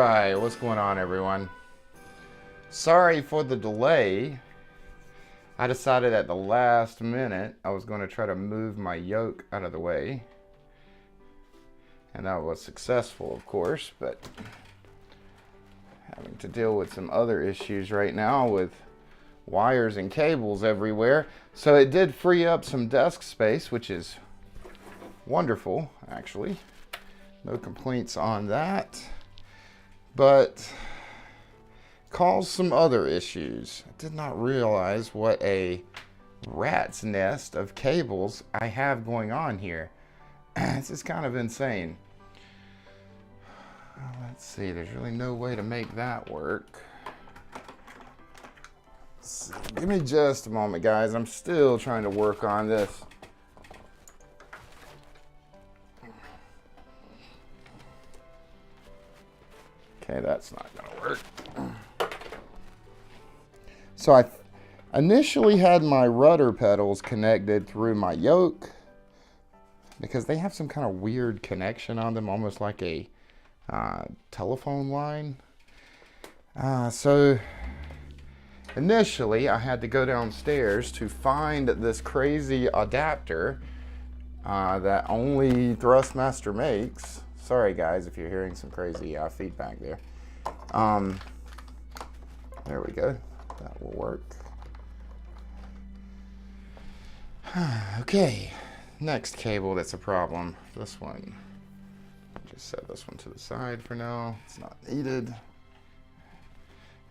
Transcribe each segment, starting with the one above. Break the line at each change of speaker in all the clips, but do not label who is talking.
Alright, what's going on, everyone? Sorry for the delay. I decided at the last minute I was going to try to move my yoke out of the way. And that was successful, of course, but having to deal with some other issues right now with wires and cables everywhere. So it did free up some desk space, which is wonderful, actually. No complaints on that. But caused some other issues. I did not realize what a rat's nest of cables I have going on here. This is kind of insane. Let's see, there's really no way to make that work. Give me just a moment, guys. I'm still trying to work on this. Okay, that's not gonna work. So I initially had my rudder pedals connected through my yoke because they have some kind of weird connection on them, almost like a telephone line. So initially I had to go downstairs to find this crazy adapter that only Thrustmaster makes. Sorry guys if you're hearing some crazy feedback there. There we go. That will work. Okay, next cable that's a problem. This one. Just set this one to the side for now. It's not needed.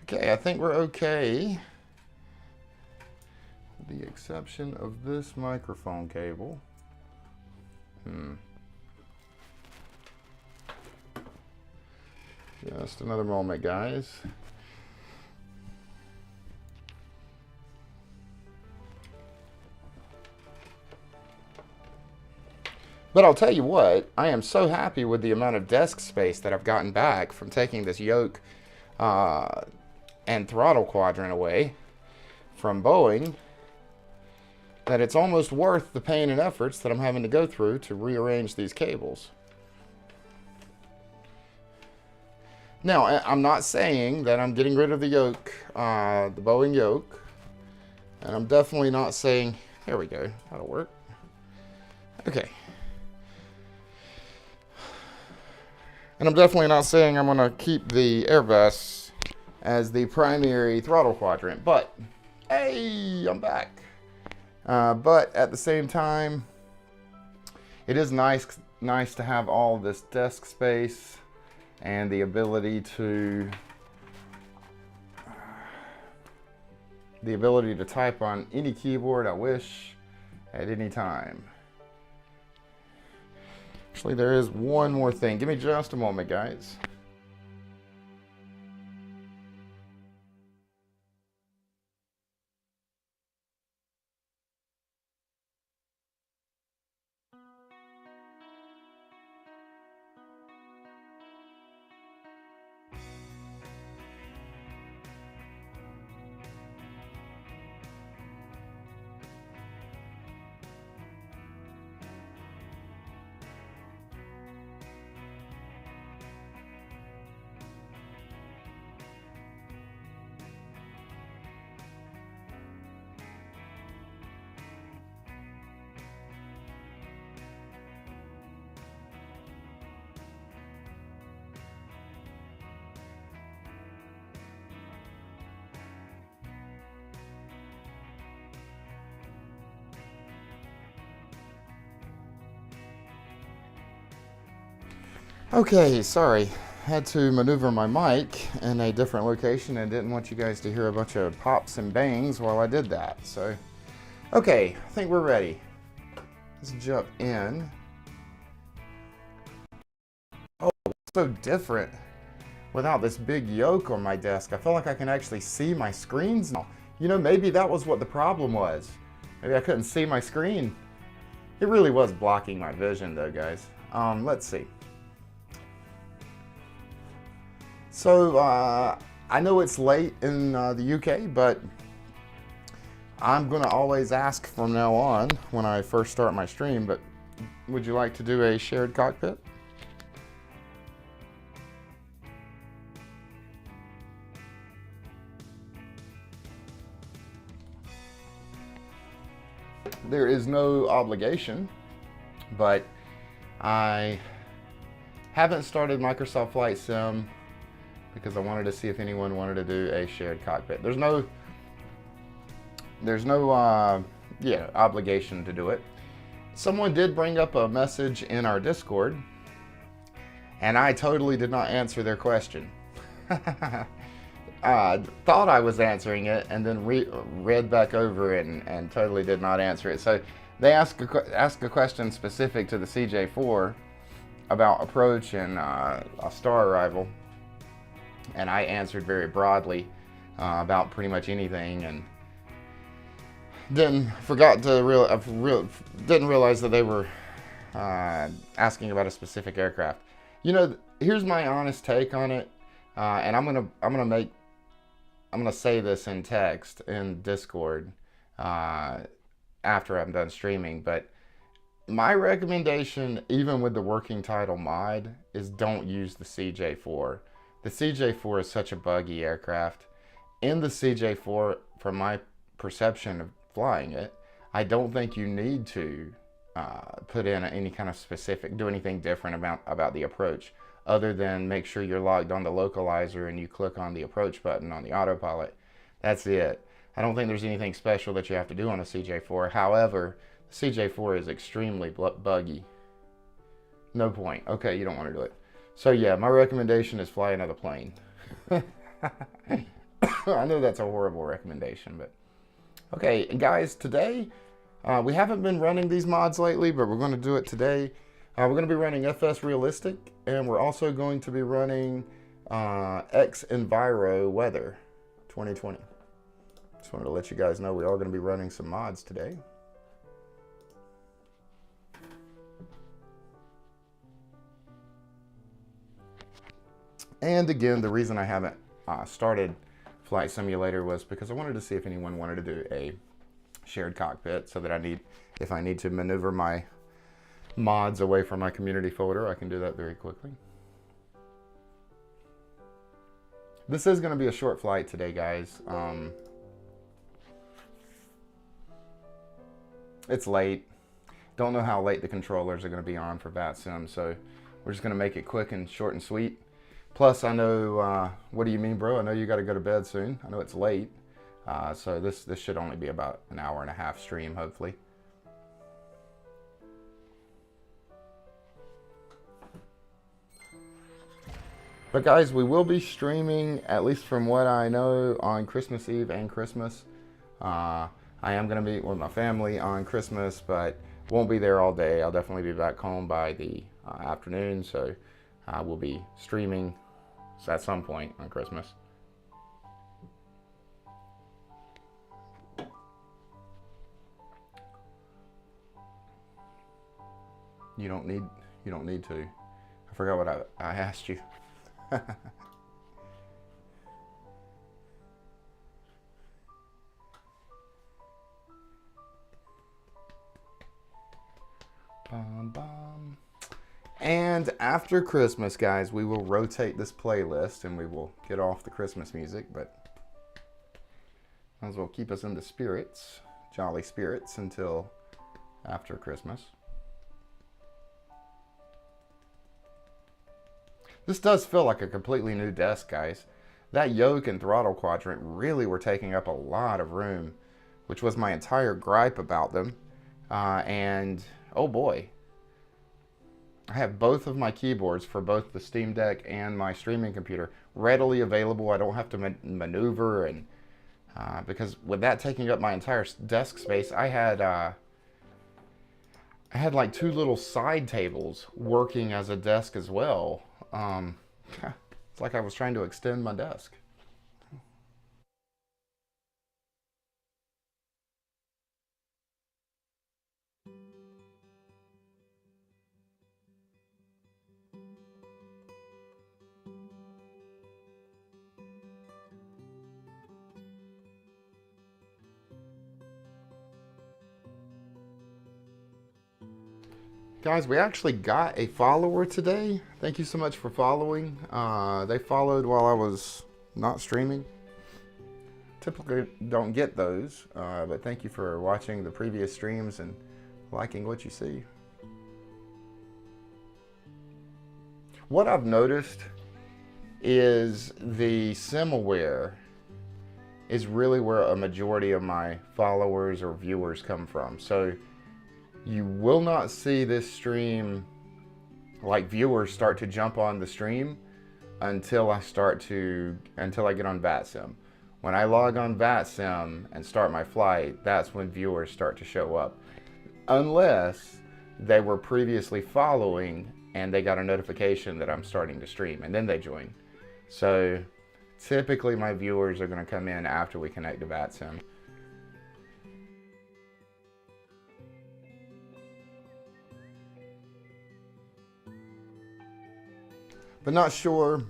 Okay, I think we're okay. With the exception of this microphone cable. Just another moment, guys. But I'll tell you what, I am so happy with the amount of desk space that I've gotten back from taking this yoke and throttle quadrant away from Boeing that it's almost worth the pain and efforts that I'm having to go through to rearrange these cables. Now, I'm not saying that I'm getting rid of the yoke, the Boeing yoke, and I'm definitely not saying, there we go, that'll work. Okay. And I'm definitely not saying I'm going to keep the Airbus as the primary throttle quadrant, but hey, I'm back. But at the same time, it is nice to have all this desk space and the ability to type on any keyboard I wish at any time. Actually, there is one more thing. Give me just a moment, guys. Okay, sorry. Had to maneuver my mic in a different location and didn't want you guys to hear a bunch of pops and bangs while I did that. So, okay, I think we're ready. Let's jump in. Oh, it's so different without this big yoke on my desk. I feel like I can actually see my screens now. You know, maybe that was what the problem was. Maybe I couldn't see my screen. It really was blocking my vision though, guys. Let's see. So, I know it's late in the UK, but I'm going to always ask from now on when I first start my stream, but would you like to do a shared cockpit? there is no obligation, but I haven't started Microsoft Flight Sim because I wanted to see if anyone wanted to do a shared cockpit. There's no obligation to do it. Someone did bring up a message in our Discord, and I totally did not answer their question. I thought I was answering it, and then read back over it and totally did not answer it. So they asked a question specific to the CJ4 about approach and a star arrival, and I answered very broadly about pretty much anything, and didn't realize that they were asking about a specific aircraft. You know, here's my honest take on it, and I'm gonna say this in text in Discord after I'm done streaming. But my recommendation, even with the working title mod, is don't use the CJ4. The CJ4 is such a buggy aircraft. In the CJ4, from my perception of flying it, I don't think you need to put in any kind of specific, do anything different about the approach, other than make sure you're logged on the localizer and you click on the approach button on the autopilot. That's it. I don't think there's anything special that you have to do on a CJ4. However, the CJ4 is extremely buggy. No point. Okay, you don't want to do it. So yeah, my recommendation is fly another plane. I know that's a horrible recommendation, but okay, guys, today we haven't been running these mods lately, but we're going to do it today. We're going to be running FSRealistic, and we're also going to be running xEnviro Weather 2020. Just wanted to let you guys know we are going to be running some mods today. And again, the reason I haven't started Flight Simulator was because I wanted to see if anyone wanted to do a shared cockpit, so that if I need to maneuver my mods away from my community folder, I can do that very quickly. This is going to be a short flight today, guys. It's late. Don't know how late the controllers are going to be on for Vatsim, so we're just going to make it quick and short and sweet. Plus, I know, what do you mean, bro? I know you got to go to bed soon. I know it's late. So this should only be about an hour and a half stream, hopefully. But guys, we will be streaming, at least from what I know, on Christmas Eve and Christmas. I am going to be with my family on Christmas, but won't be there all day. I'll definitely be back home by the afternoon, so we'll be streaming at some point on Christmas. You don't need to. I forgot what I asked you. Bum, bum. And after Christmas, guys, we will rotate this playlist and we will get off the Christmas music, but might as well keep us in the spirits, jolly spirits, until after Christmas. This does feel like a completely new desk, guys. That yoke and throttle quadrant really were taking up a lot of room, which was my entire gripe about them. And oh boy, I have both of my keyboards for both the Steam Deck and my streaming computer readily available. I don't have to maneuver, and because with that taking up my entire desk space, I had like two little side tables working as a desk as well. It's like I was trying to extend my desk. Guys, we actually got a follower today. Thank you so much for following. They followed while I was not streaming. typically don't get those, but thank you for watching the previous streams and liking what you see. What I've noticed is the SimAware is really where a majority of my followers or viewers come from. So you will not see this stream, like viewers start to jump on the stream until I get on Vatsim. When I log on Vatsim and start my flight, that's when viewers start to show up. Unless they were previously following and they got a notification that I'm starting to stream, and then they join. So typically my viewers are going to come in after we connect to Vatsim. But not sure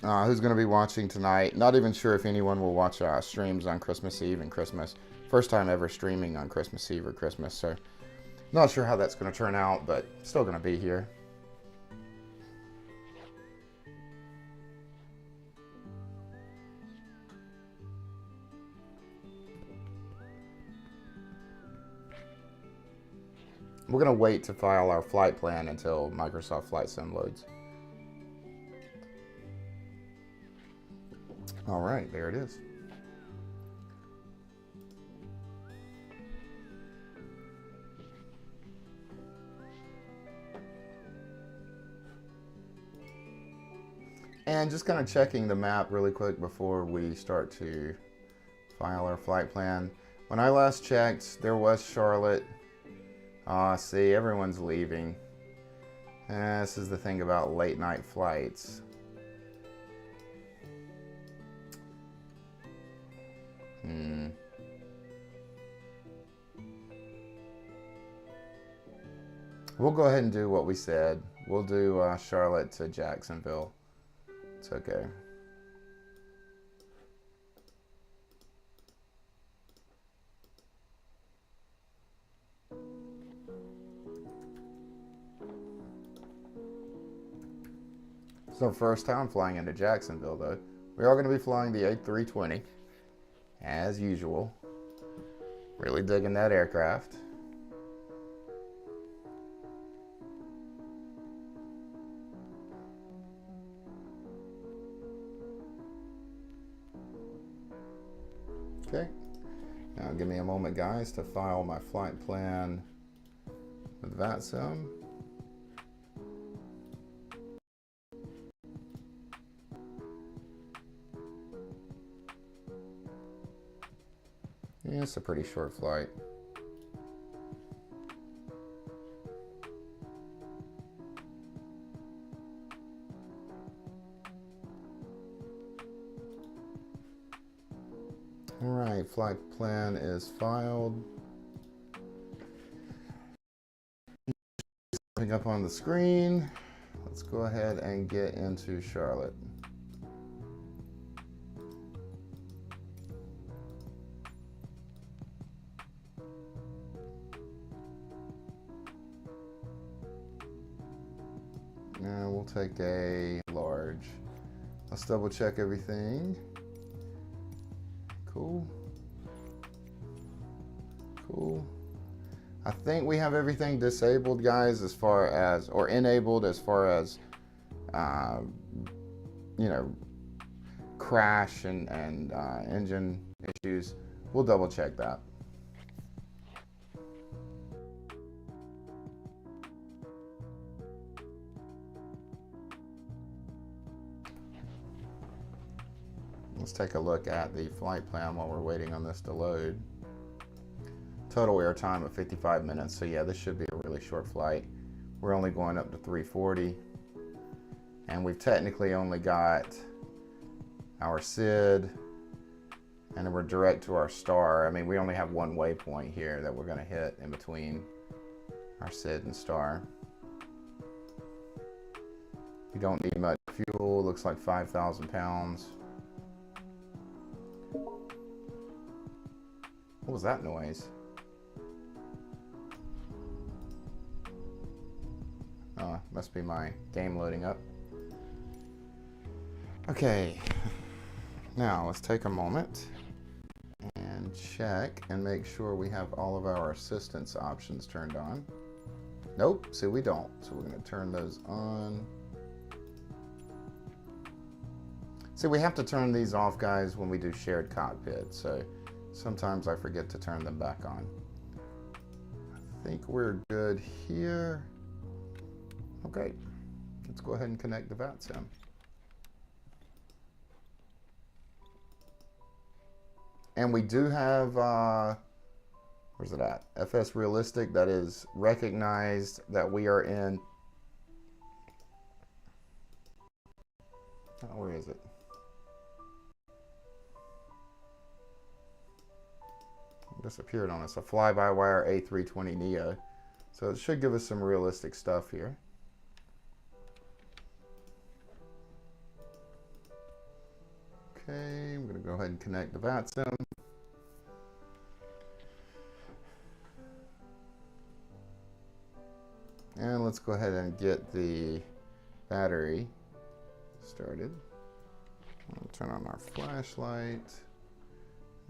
who's going to be watching tonight. Not even sure if anyone will watch streams on Christmas Eve and Christmas. First time ever streaming on Christmas Eve or Christmas, so not sure how that's going to turn out, but still going to be here. We're going to wait to file our flight plan until Microsoft Flight Sim loads. All right, there it is. And just kind of checking the map really quick before we start to file our flight plan. When I last checked, there was Charlotte. See, everyone's leaving. This is the thing about late night flights. We'll go ahead and do what we said. We'll do Charlotte to Jacksonville. It's okay. It's our first time flying into Jacksonville, though. We are going to be flying the A320, as usual. Really digging that aircraft. Okay. Now give me a moment, guys, to file my flight plan with Vatsim. Yeah, it's a pretty short flight. All right, flight plan is filed. Coming up on the screen. Let's go ahead and get into Charlotte. And we'll take a large. Let's double check everything. Cool. Cool. I think we have everything disabled, guys, as far as, or enabled as far as, you know, crash and engine issues. We'll double check that. Let's take a look at the flight plan while we're waiting on this to load. Total air time of 55 minutes. So yeah, this should be a really short flight. We're only going up to 340. And we've technically only got our SID and then we're direct to our star. I mean, we only have one waypoint here that we're gonna hit in between our SID and star. We don't need much fuel. Looks like 5,000 pounds. What was that noise? Oh, must be my game loading up. Okay, now let's take a moment check and make sure we have all of our assistance options turned on. Nope, see we don't. So we're going to turn those on. See, we have to turn these off, guys, when we do shared cockpit. So sometimes I forget to turn them back on. I think we're good here. Okay, let's go ahead and connect the Vatsim. And we do have, where's it at? FSRealistic, that is recognized that we are in, oh, where is it? It disappeared on us, a fly-by-wire A320 Neo. So it should give us some realistic stuff here. Okay, I'm going to go ahead and connect the Vatsim. And let's go ahead and get the battery started. I'll turn on our flashlight.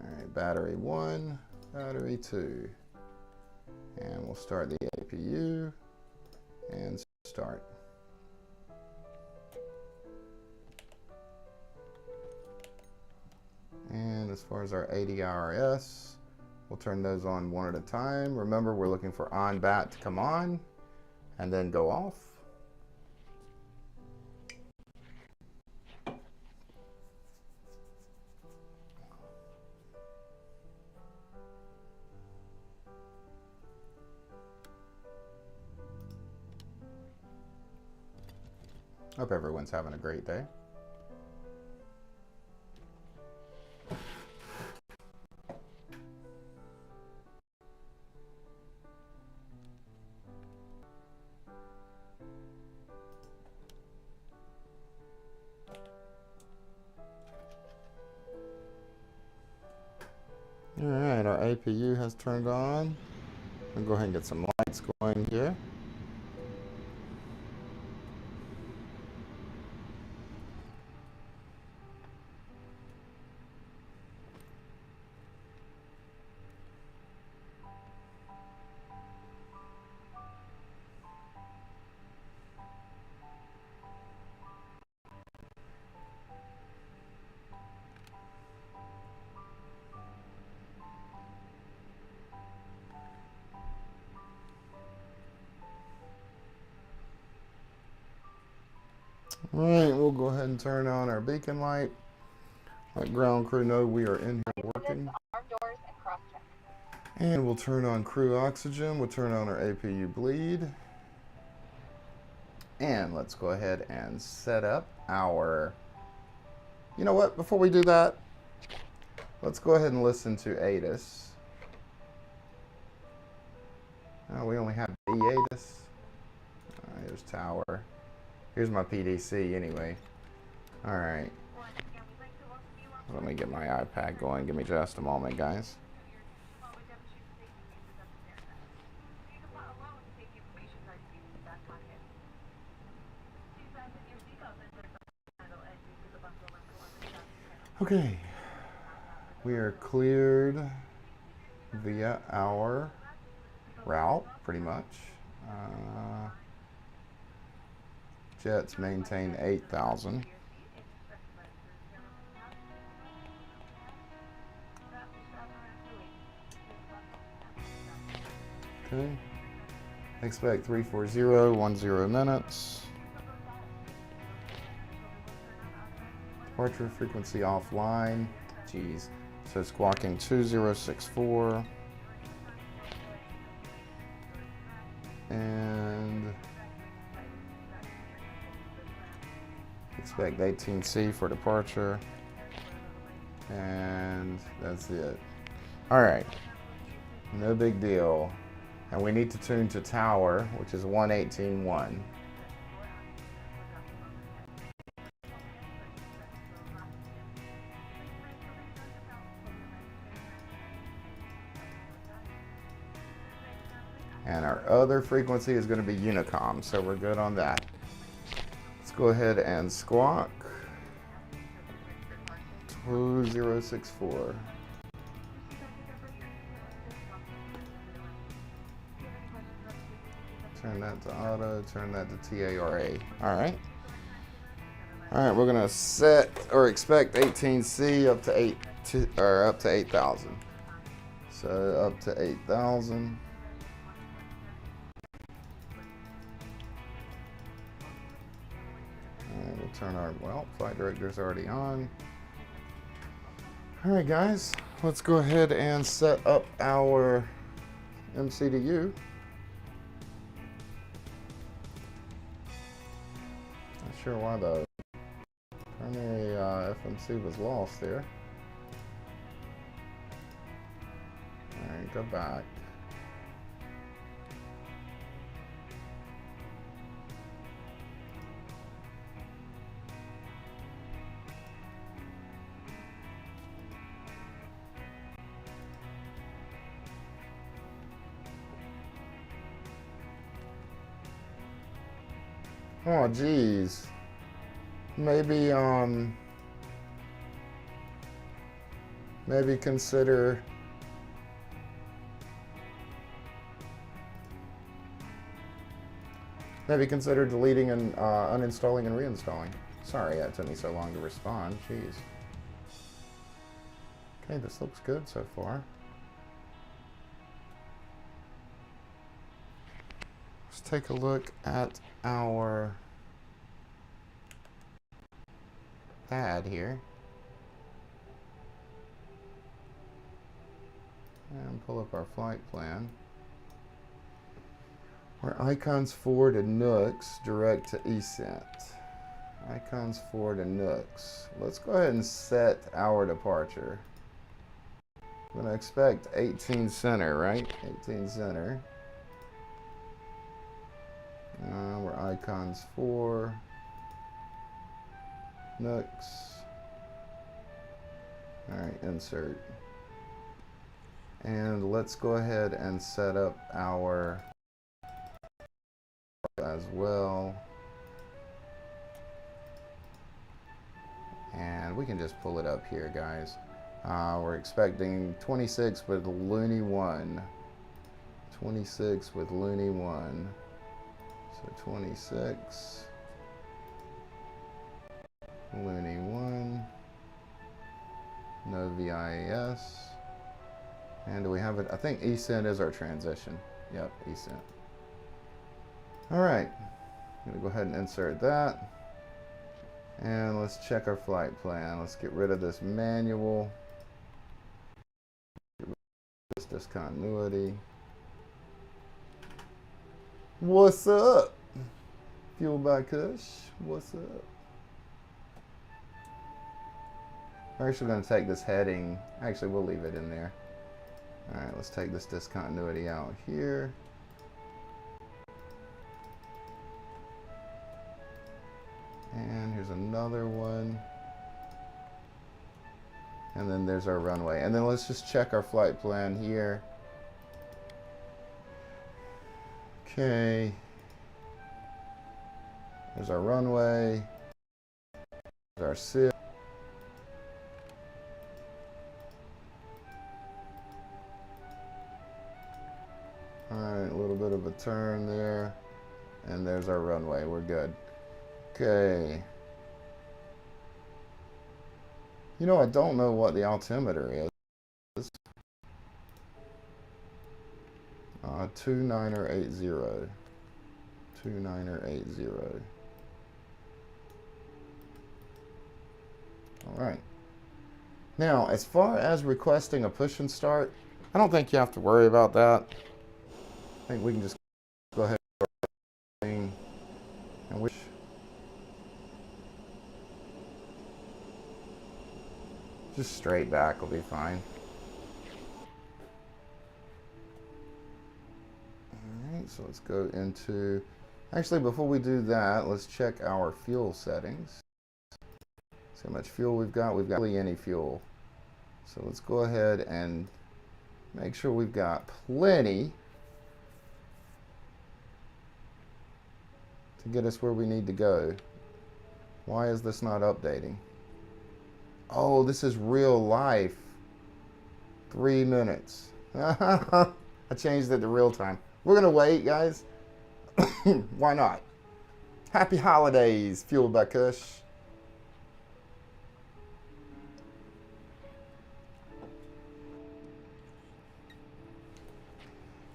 All right, battery 1, battery 2. And we'll start the APU and start. And as far as our ADRS, we'll turn those on one at a time. Remember, we're looking for on bat to come on and then go off. Hope everyone's having a great day. All right, our APU has turned on. We'll go ahead and get some lights going here. All right, we'll go ahead and turn on our beacon light. Let ground crew know we are in here working. And we'll turn on crew oxygen. We'll turn on our APU bleed. And let's go ahead and set up our... You know what? Before we do that, let's go ahead and listen to ATIS. Oh, we only have B ATIS. Here's tower. Here's my PDC anyway. All right. Let me get my iPad going. Give me just a moment, guys. Okay. We are cleared via our route, pretty much. Jets maintain 8,000. Okay. Expect 340, 10 minutes. Departure frequency offline. Jeez. So squawking 2064. And expect 18C for departure. And that's it. All right. No big deal. And we need to tune to tower, which is 118.1. And our other frequency is going to be Unicom, so we're good on that. Let's go ahead and squawk 2064. Turn that to auto, turn that to TARA. All right. All right, we're gonna set or expect 18C up to 8,000. So up to 8,000. And we'll turn our, well, flight director's already on. All right, guys, let's go ahead and set up our MCDU. Not sure why the primary FMC was lost there. All right, go back. Oh, geez. Maybe consider deleting and uninstalling and reinstalling. Sorry it took me so long to respond. Jeez. Okay, this looks good so far. Let's take a look at our pad here. And pull up our flight plan. We're icons 4 to NUX, direct to ECent. Icons 4 to NUX. Let's go ahead and set our departure. I'm going to expect 18 center, right? 18 center. We're icons 4. NUX. Alright, insert. And let's go ahead and set up our as well. And we can just pull it up here, guys. We're expecting 26 with Looney 1. 26 with Looney 1. So 26. Looney 1. No VIAS. And do we have it? I think ECent is our transition. Yep, ECent. All right. I'm going to go ahead and insert that. And let's check our flight plan. Let's get rid of this manual. Get rid of this discontinuity. What's up? Fuel by Kush. What's up? We're actually going to take this heading. Actually, we'll leave it in there. All right, let's take this discontinuity out here. And here's another one. And then there's our runway. And then let's just check our flight plan here. Okay. There's our runway. There's our SIP. Alright, a little bit of a turn there. And there's our runway. We're good. Okay. You know, I don't know what the altimeter is. 2980. 2980. All right. Now, as far as requesting a push and start, I don't think you have to worry about that. I think we can just go ahead and wish. Just straight back will be fine. Alright, so let's go into... Actually, before we do that, let's check our fuel settings. See how much fuel we've got. We've got hardly any fuel. So let's go ahead and make sure we've got plenty to get us where we need to go. Why is this not updating? Oh, this is real life. 3 minutes. I changed it to real time. We're going to wait, guys. Why not? Happy holidays, fueled by Kush.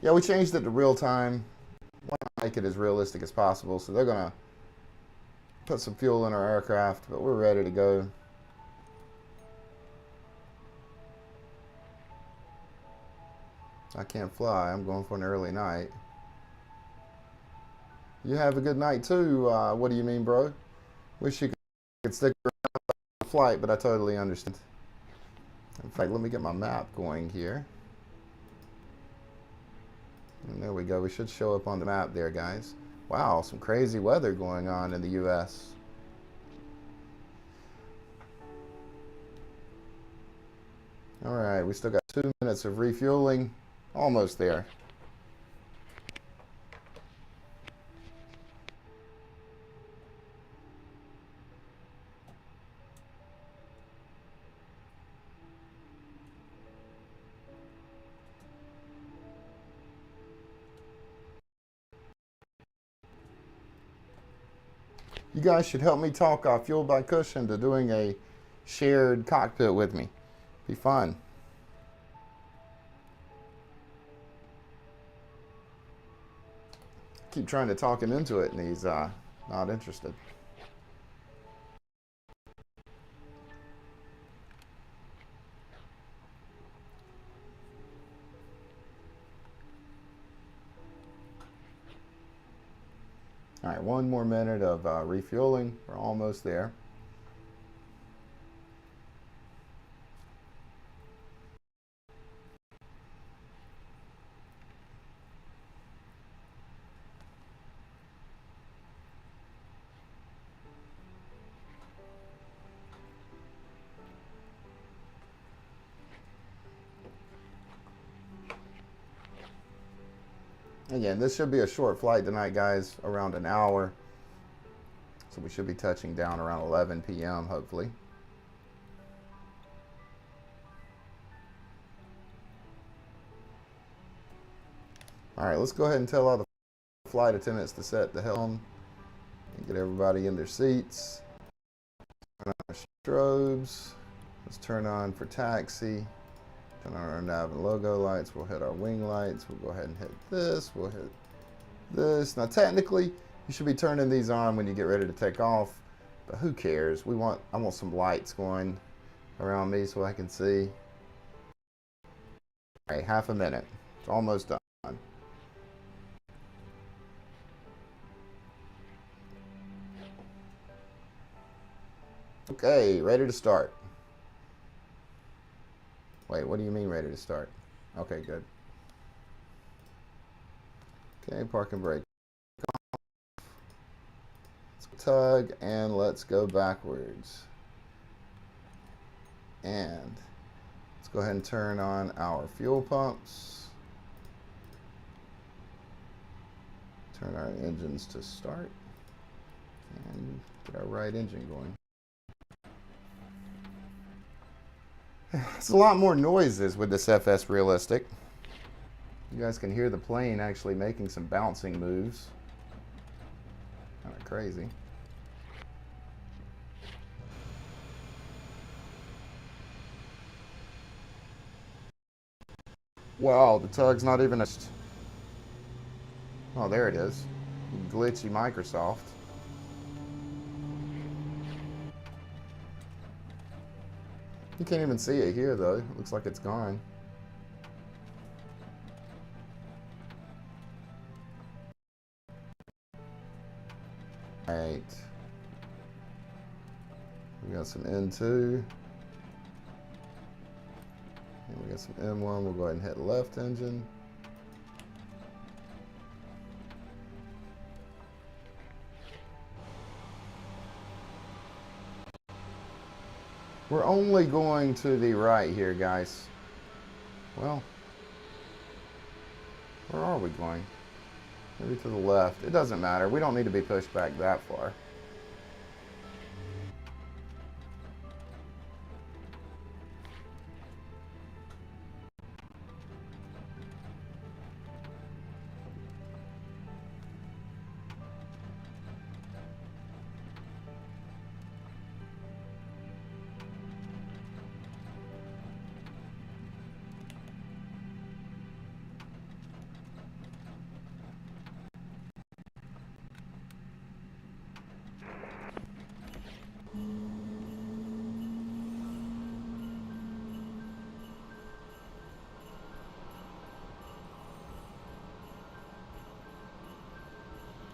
Yeah, we changed it to real time. Want to make it as realistic as possible. So they're gonna put some fuel in our aircraft, but we're ready to go. I can't fly. I'm going for an early night. You have a good night too. What do you mean, bro? Wish you could stick around the flight, but I totally understand. In fact, let me get my map going here. And there we go. We should show up on the map there, guys. Wow, some crazy weather going on in the U.S. All right, we still got 2 minutes of refueling. Almost there. You guys should help me talk Fueled by Kush into doing a shared cockpit with me. Be fun. Keep trying to talk him into it, and he's not interested. All right, 1 more minute of refueling. We're almost there. Again, this should be a short flight tonight, guys, around an hour. So we should be touching down around 11 p.m., hopefully. All right, let's go ahead and tell all the flight attendants to set the helm and get everybody in their seats. Turn on our strobes. Let's turn on for taxi. Turn on our nav and logo lights. We'll hit our wing lights. We'll go ahead and hit this. We'll hit this. Now, technically, you should be turning these on when you get ready to take off, but who cares? I want some lights going around me so I can see. All right, half a minute. It's almost done. Okay, ready to start. Wait, what do you mean ready to start? Okay, good. Okay, park and brake. Let's tug and let's go backwards. And let's go ahead and turn on our fuel pumps. Turn our engines to start. And get our right engine going. It's a lot more noises with this FSRealistic. You guys can hear the plane actually making some bouncing moves. Kind of crazy. Wow, the tug's not even a... Oh, there it is. Glitchy Microsoft. You can't even see it here, though. It looks like it's gone. All right. We got some N2. And we got some M1. We'll go ahead and hit left engine. We're only going to the right here, guys. Well, where are we going? Maybe to the left. It doesn't matter. We don't need to be pushed back that far.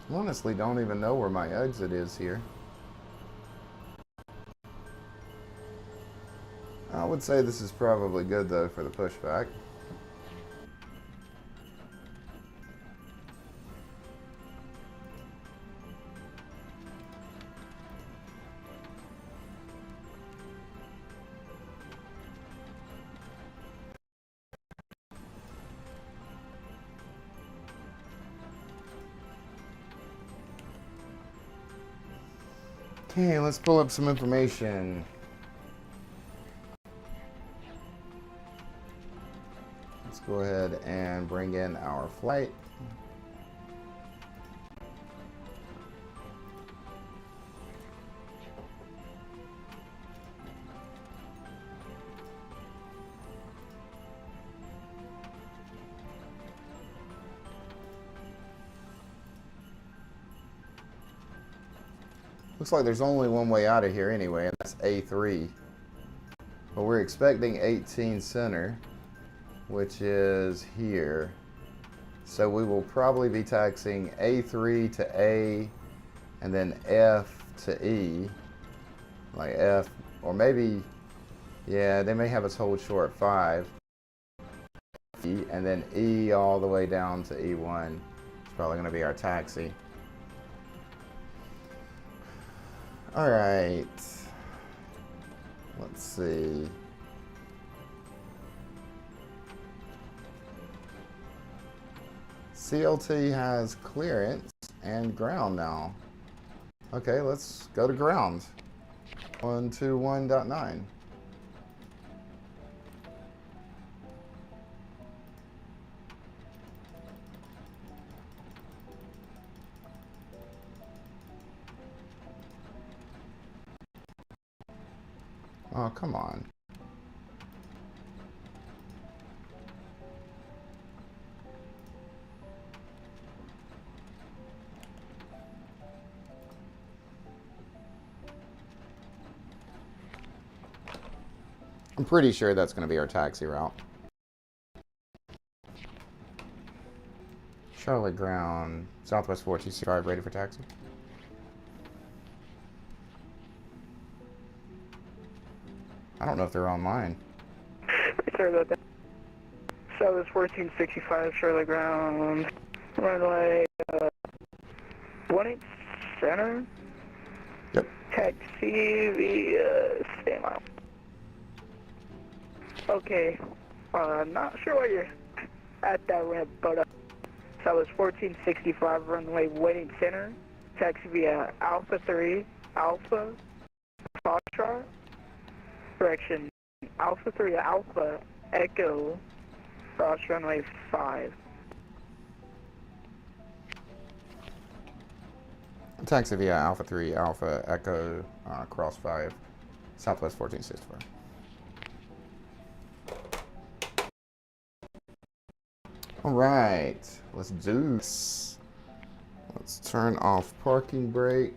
Honestly, don't even know where my exit is here. I would say this is probably good though for the pushback. Okay, let's pull up some information. Let's go ahead and bring in our flight. Looks like there's only one way out of here anyway, and that's A3. But we're expecting 18 center, which is here. So we will probably be taxing A3 to A, and then F to E. Like F, or maybe, yeah, they may have us hold short 5. E, and then E all the way down to E1. It's probably going to be our taxi. All right, let's see. CLT has clearance and ground now. Okay, let's go to ground. 121.9. Oh, come on. I'm pretty sure that's going to be our taxi route. Charlotte ground, Southwest 4265, ready for taxi. I don't know if they're online.
Sorry about that. Southwest 1465, Charlotte ground, runway 18 center.
Yep.
Taxi via stay mile. Okay, not sure why you're at that ramp, but Southwest 1465, runway waiting center. Taxi via Alpha 3, Alpha, Foxtrot. Direction Alpha 3 Alpha Echo cross runway 5.
Taxi via Alpha 3 Alpha Echo cross 5 Southwest 1465. All right, let's do this. Let's turn off parking brake.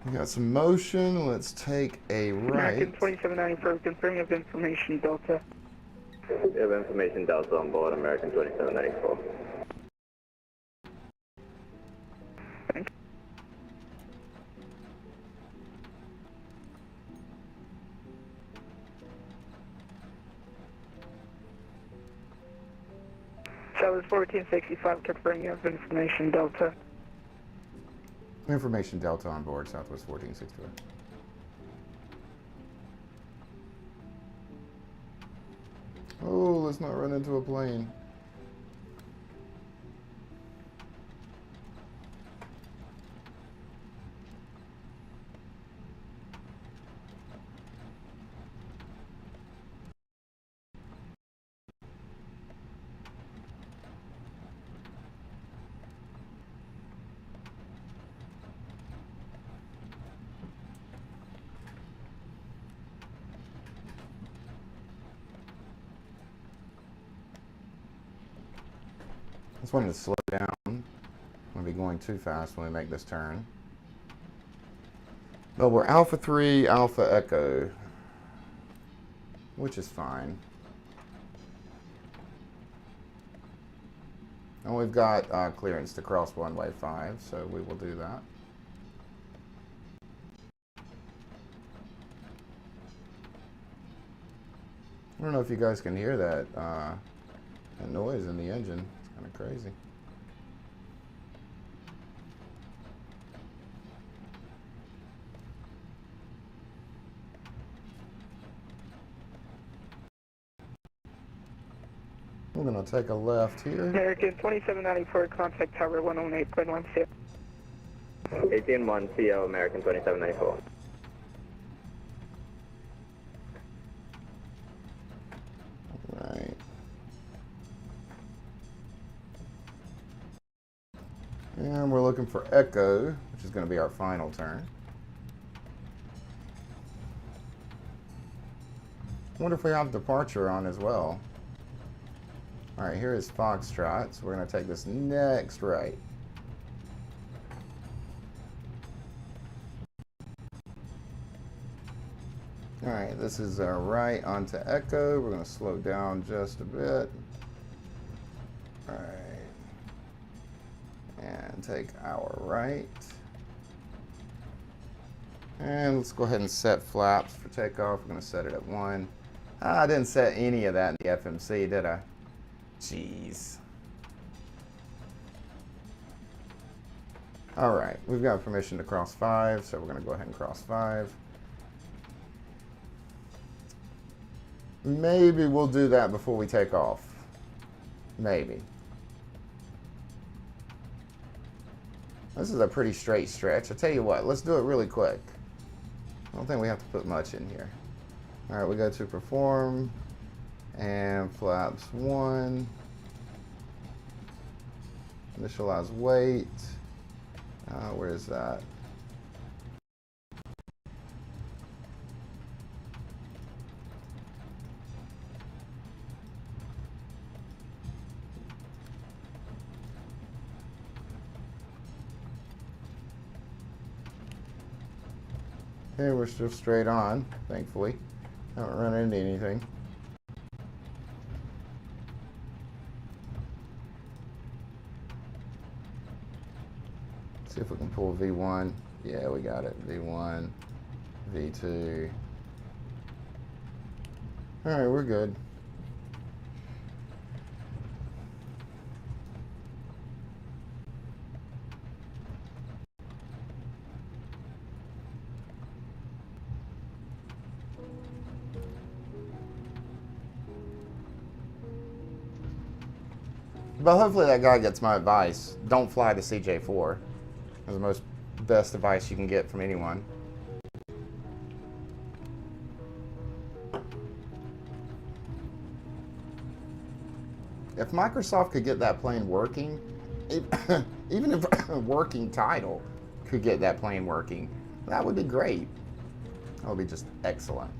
We got some motion. Let's take a right.
American 2794, confirming of information Delta.
We have information Delta on board American 2794.
Thank you. Southwest 1465, confirming of information Delta.
Information Delta on board Southwest 1465. Oh, let's not run into a plane. I just wanted to slow down. I'm going to be going too fast when we make this turn. But we're Alpha 3, Alpha Echo, which is fine. And we've got clearance to cross runway 5, so we will do that. I don't know if you guys can hear that, that noise in the engine. It's kind of crazy. We're going to take a left here.
American 2794, contact tower 118.16.
181 CO, American 2794.
Right. And we're looking for Echo, which is going to be our final turn. I wonder if we have departure on as well. All right, here is Foxtrot, so we're going to take this next right. All right, this is our right onto Echo. We're going to slow down just a bit. All right, and take our right. And let's go ahead and set flaps for takeoff. We're going to set it at 1. I didn't set any of that in the FMC, did I? Jeez. All right, we've got permission to cross 5, so we're going to go ahead and cross 5. Maybe we'll do that before we take off. Maybe. This is a pretty straight stretch. I'll tell you what, let's do it really quick. I don't think we have to put much in here. All right, we go to perform and flaps 1. Initialize weight. Where is that? Okay, we're still straight on, thankfully. Haven't run into anything. See if we can pull V1. Yeah, we got it. V1, V2. All right, we're good. But hopefully that guy gets my advice. Don't fly the CJ4. That's the best advice you can get from anyone. If Microsoft could get that plane working, even if a working title could get that plane working, that would be great. That would be just excellent.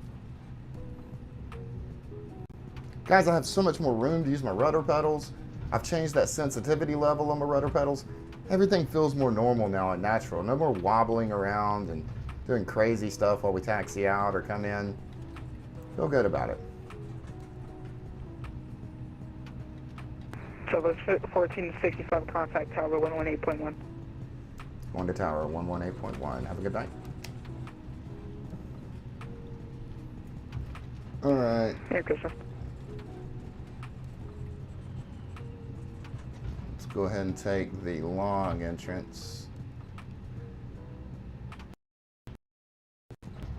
Guys, I have so much more room to use my rudder pedals. I've changed that sensitivity level on my rudder pedals. Everything feels more normal now and natural. No more wobbling around and doing crazy stuff while we taxi out or come in. Feel good about it.
So let's 1465, contact tower 118.1.
Going to tower 118.1. Have a good night. All right.
Here, Christopher.
Go ahead and take the long entrance.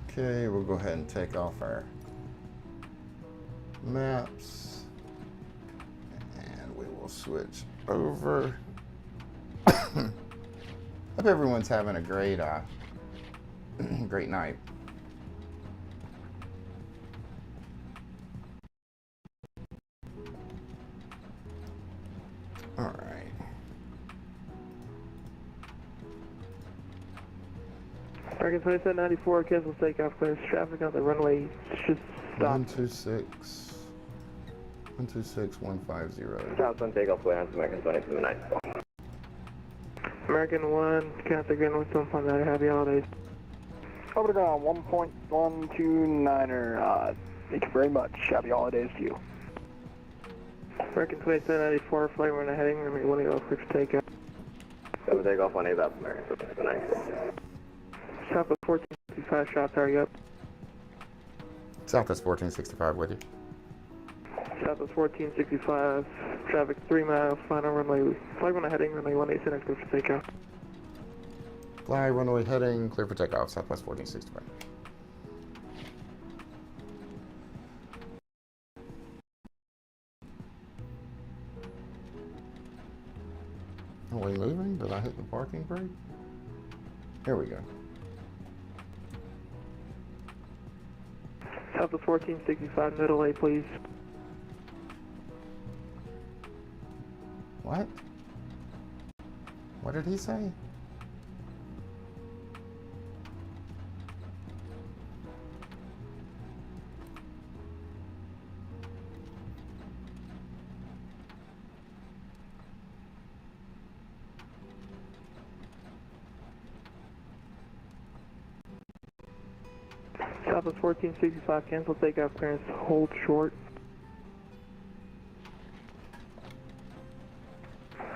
Okay, we'll go ahead and take off our maps and we will switch over. Hope everyone's having a great great night. All right.
American 2794, cancel takeoff, clears traffic on the runway, should stop.
126-150.
1000 takeoff clearance, American 2794. American 1, contact Grand West 1.9, happy holidays. Over to ground, 1.129er, thank you very much, happy holidays to you. American 2794, flight runway heading, runway 10, clear for takeoff.
Clear for takeoff, 18 Vatsim, American 2794.
Southwest 1465, shot target up.
Southwest 1465 with you.
Southwest 1465, traffic 3 miles, final runway, flight runway heading, runway 18, center, clear for takeoff.
Fly runway heading, clear for takeoff, Southwest 1465. Are we moving? Did I hit the parking brake? Here we go.
Southwest 1465, no delay, please.
What? What did he say?
Southwest 1465, cancel takeoff clearance, hold short.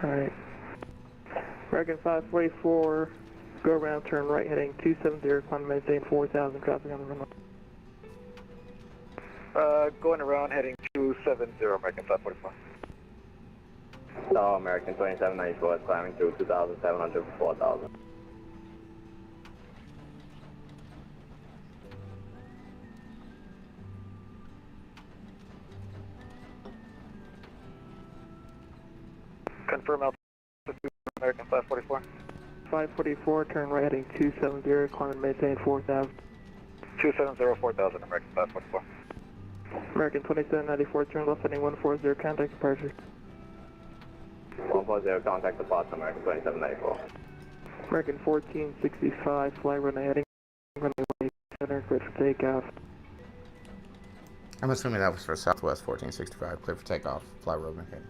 Alright. American 544, go around, turn right heading 270, climb maintain 4000, traffic on the runway.
Going around heading 270, American 544.
So American 2794 is climbing through 2,700 for 4,000.
Confirm altitude, American 544.
544, turn right heading 270, climb and maintain 4000.
270, 4000, American 544.
American 2794, turn left heading 140, contact departure.
140, contact departure, American 2794.
American 1465, fly runway heading, runway center, clear for takeoff.
I'm assuming that was for Southwest 1465, clear for takeoff, fly runway heading.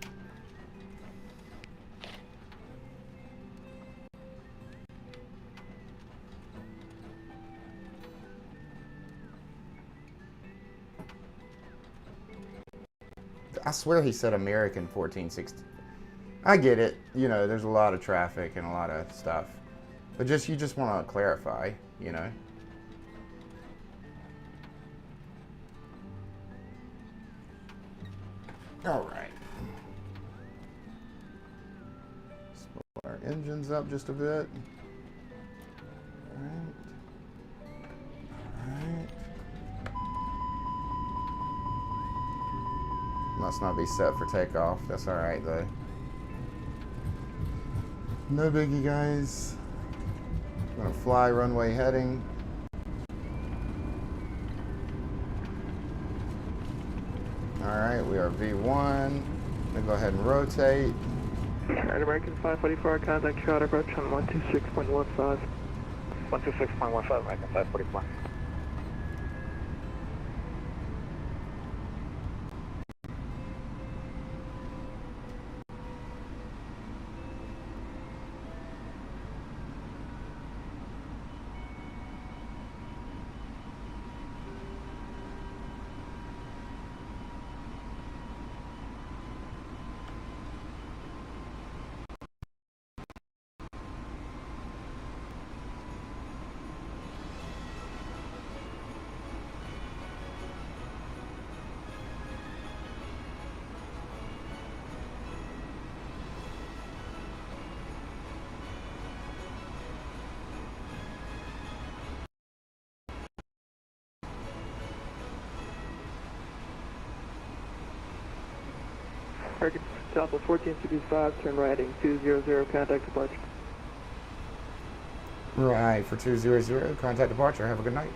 I swear he said American 1460. I get it. You know, there's a lot of traffic and a lot of stuff. But you just want to clarify, you know. All right. Let's pull our engines up just a bit. All right. All right. Must not be set for takeoff. That's all right though. No biggie, guys. I'm gonna fly runway heading. All right, we are V1. I'm gonna go ahead and rotate.
Alright, American 544, contact shot approach on 126.15.
126.15, American 544.
American Southwest 1465, turn right heading 200, contact departure.
Right, for 200, contact departure. Have a good night.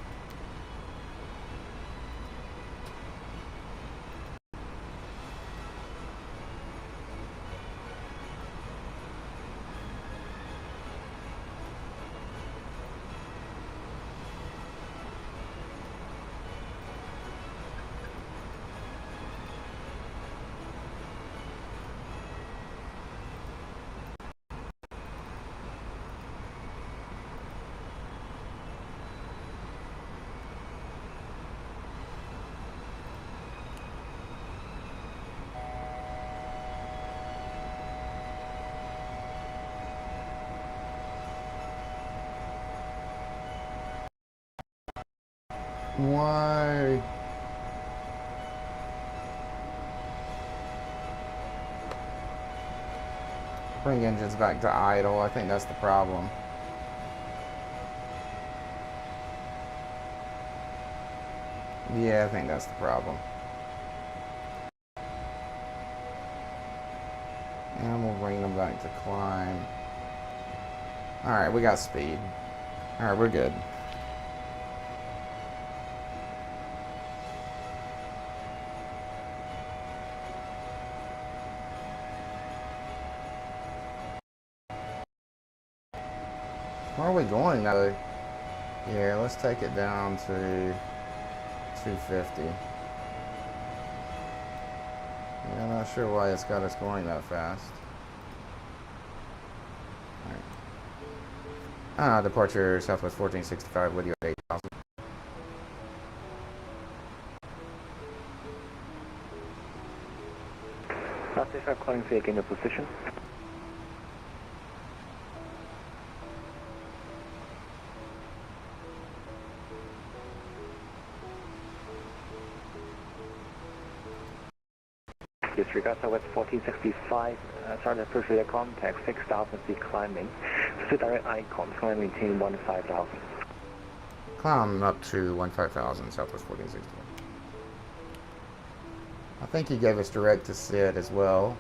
Why? Bring engines back to idle. I think that's the problem. Yeah, I think that's the problem. And we'll bring them back to climb. Alright, we got speed. Alright, we're good. Where are we going now? Yeah, let's take it down to 250. Yeah, I'm not sure why it's got us going that fast. Alright. Departure Southwest 1465, Lydia at 8,000.
If I'm calling for again your position. Disregard Southwest 1465, start to push the contact 6,000 feet climbing. So direct icon, climb maintain 15,000.
Climb up to 15,000 Southwest 1465. I think he gave us direct to SID as well.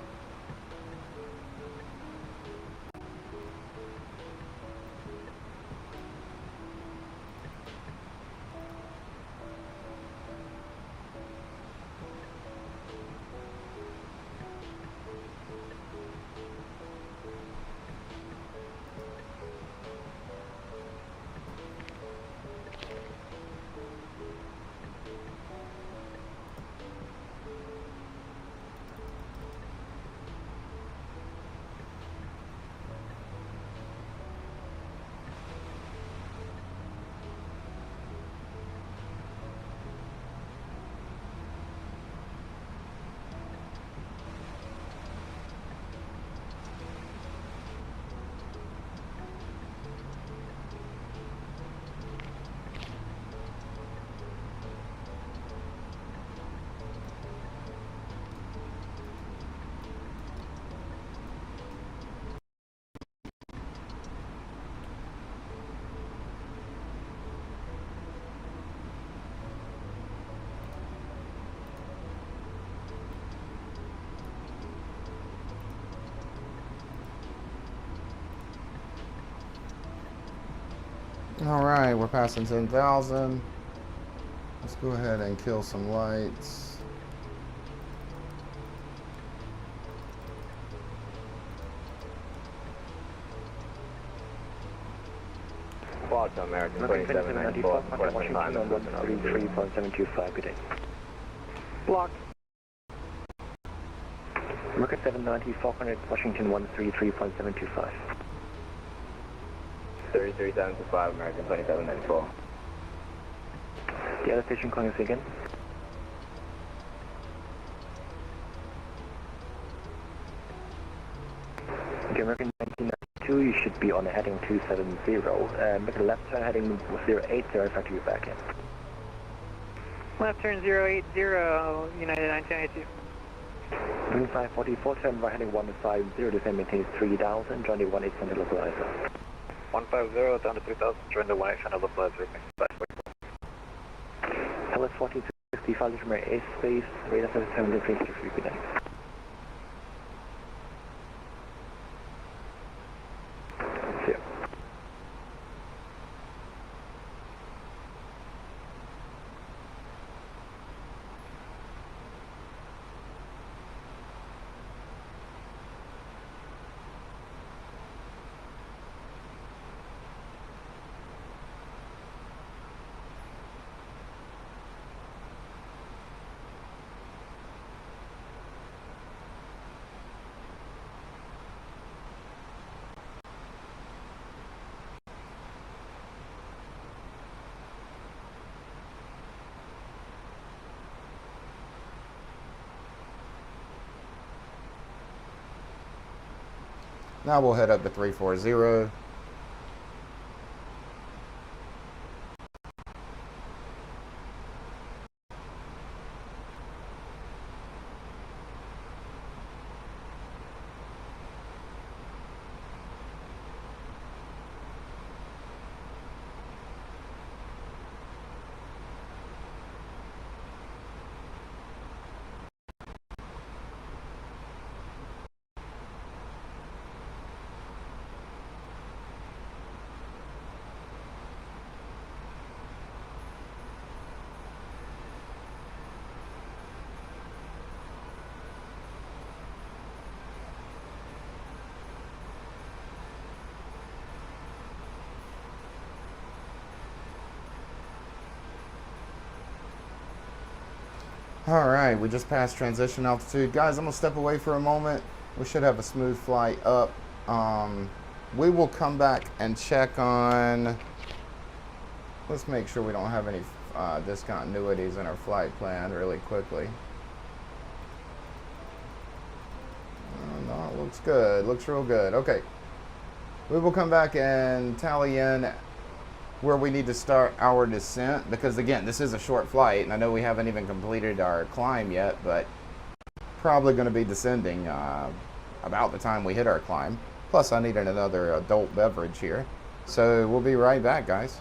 Alright, we're passing 10,000. Let's go ahead and kill some lights.
Squad to American 2794,
Washington on 133.725, good day.
Blocked.
American 790, 400, Washington 133.725.
3375, American 2794.
The other station calling us again. Okay, American 1992, you should be on the heading 270. Make a left turn heading 080, factory back in.
Left turn 080, United 1992.
Green 544, turn right heading 150, descend maintain 3000, join the 1800 localizer.
150 down to 3000, join the 1800 localizer.
Southwest 1465, from our airspace, radar 77 good night. See ya.
Now we'll head up to 340. All right, we just passed transition altitude. Guys, I'm gonna step away for a moment. We should have a smooth flight up. We will come back and check on, let's make sure we don't have any discontinuities in our flight plan really quickly. No, it looks good, looks real good. Okay, we will come back and tally in where we need to start our descent, because again, this is a short flight, and I know we haven't even completed our climb yet, but probably going to be descending about the time we hit our climb. Plus, I needed another adult beverage here. So we'll be right back, guys.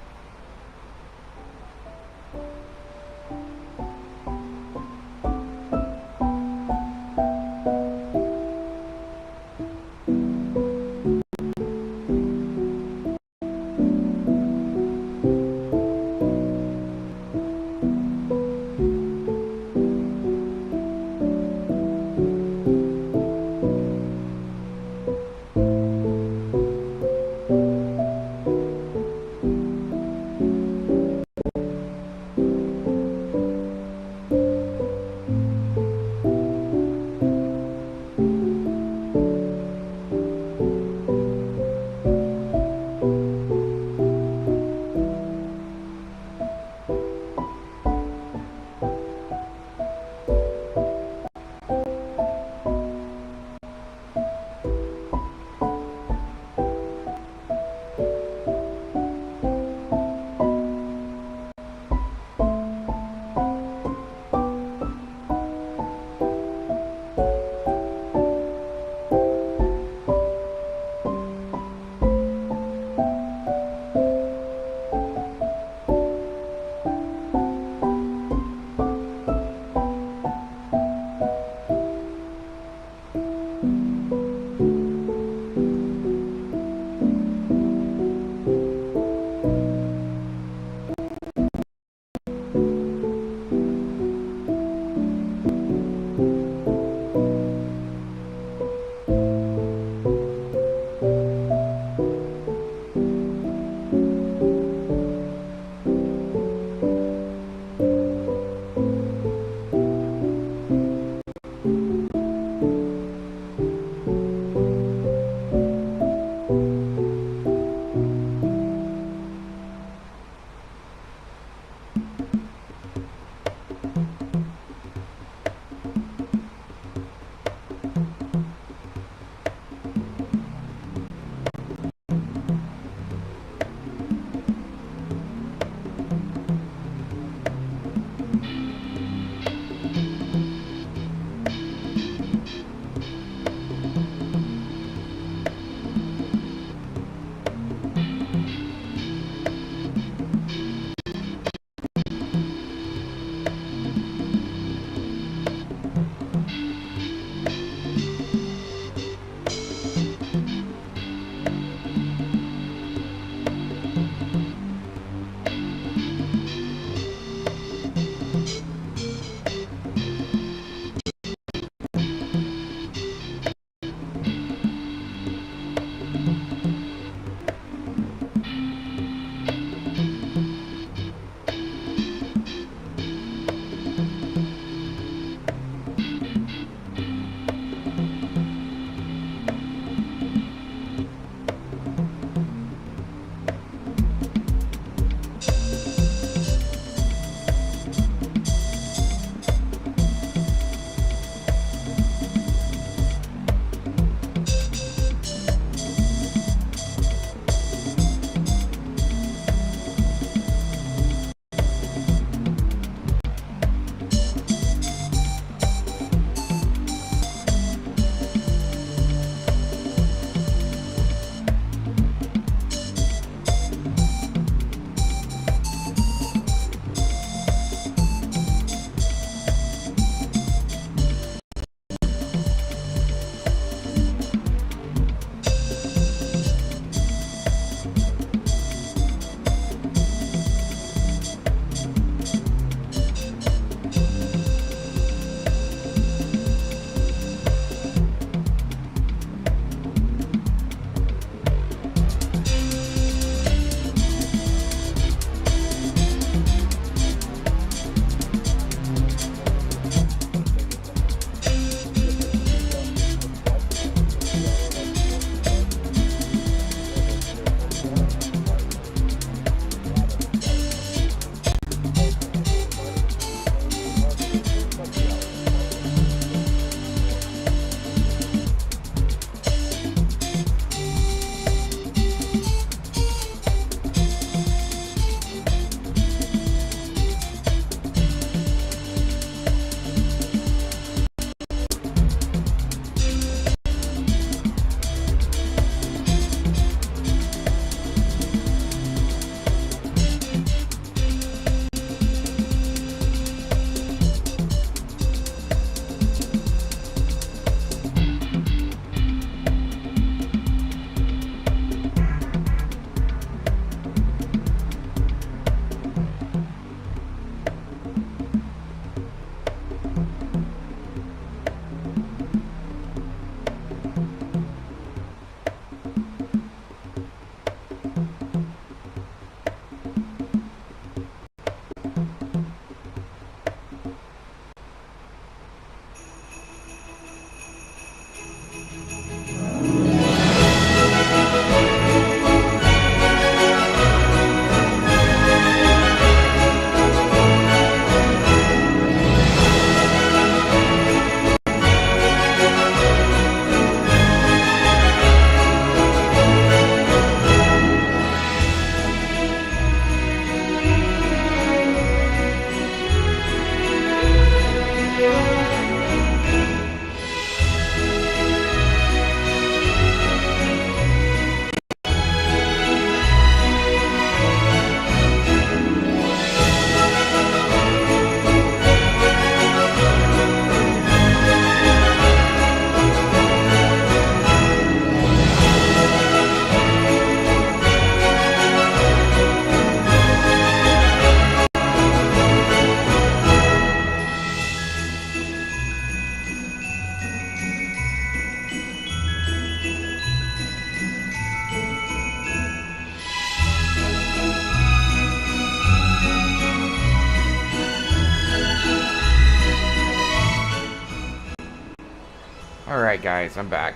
Alright guys, I'm back.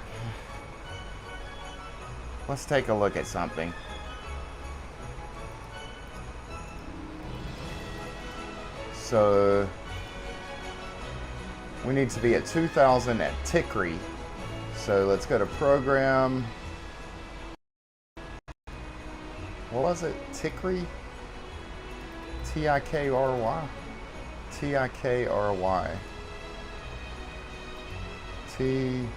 Let's take a look at something. So we need to be at 2000 at Tikri. So let's go to program. What was it? Tikri? T-I-K-R-Y? T-I-K-R-Y. T-I-K-R-Y.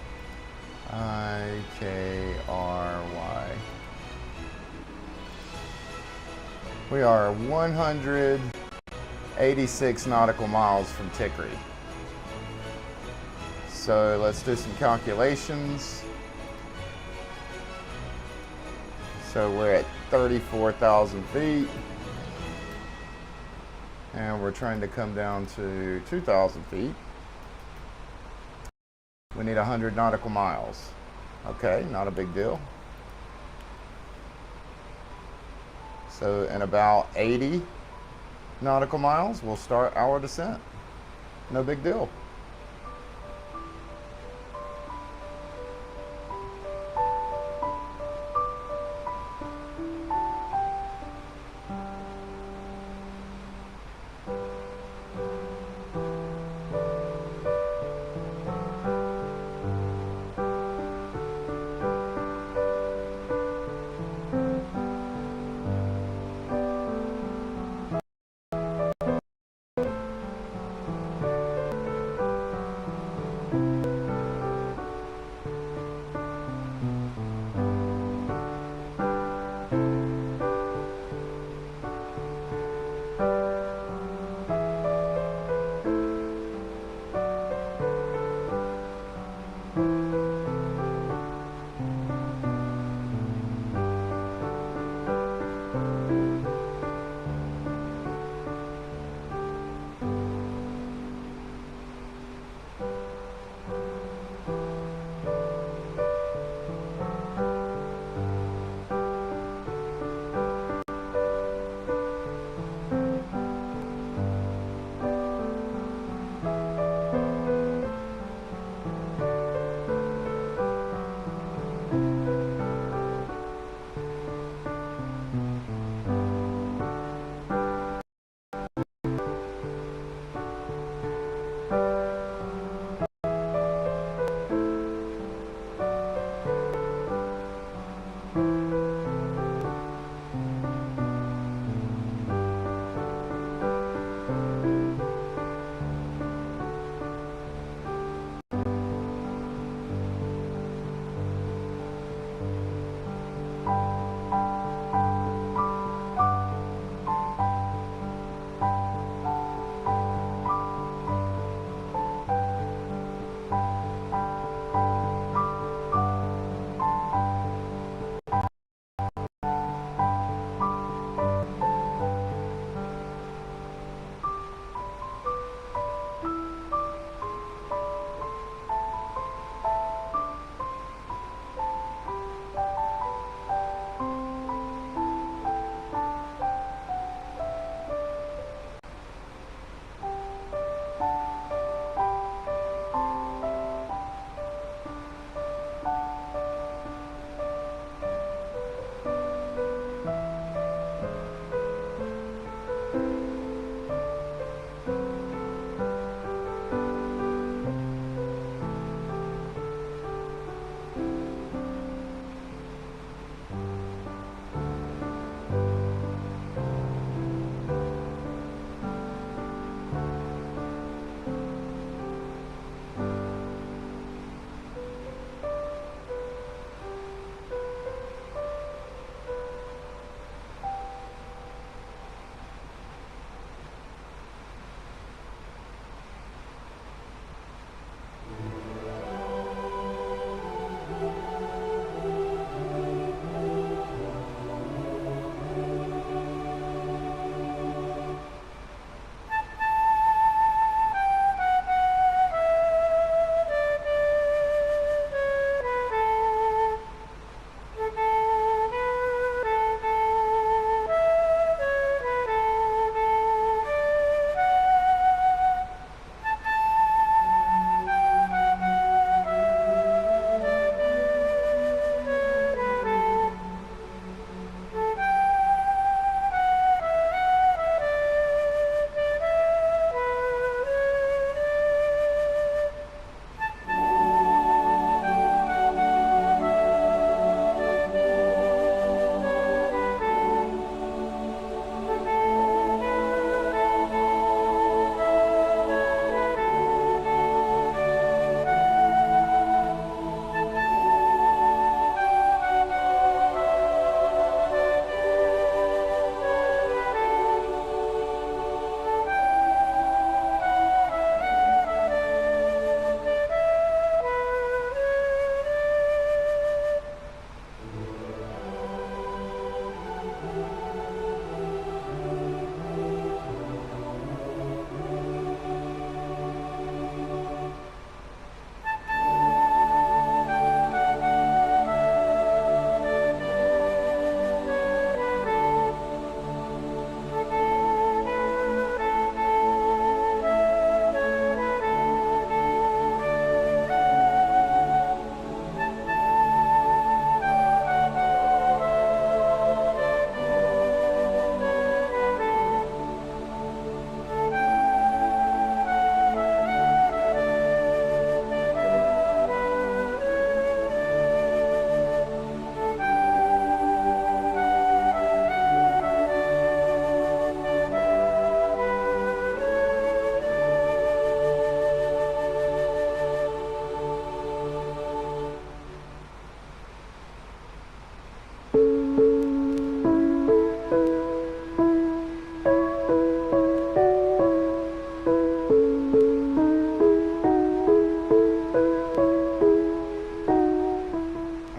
We are 186 nautical miles from Tikri. So let's do some calculations. So we're at 34,000 feet. And we're trying to come down to 2,000 feet. We need 100 nautical miles. Okay, not a big deal. So in about 80 nautical miles, we'll start our descent. No big deal.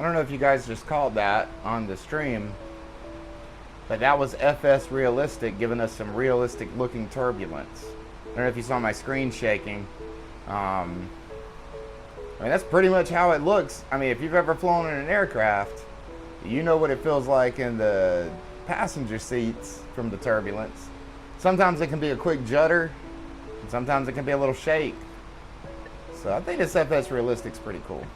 I don't know if you guys just called that on the stream, but that was FSRealistic giving us some realistic looking turbulence. I don't know if you saw my screen shaking. I mean, that's pretty much how it looks. I mean, if you've ever flown in an aircraft, you know what it feels like in the passenger seats from the turbulence. Sometimes it can be a quick judder, and sometimes it can be a little shake. So I think this FSRealistic's pretty cool.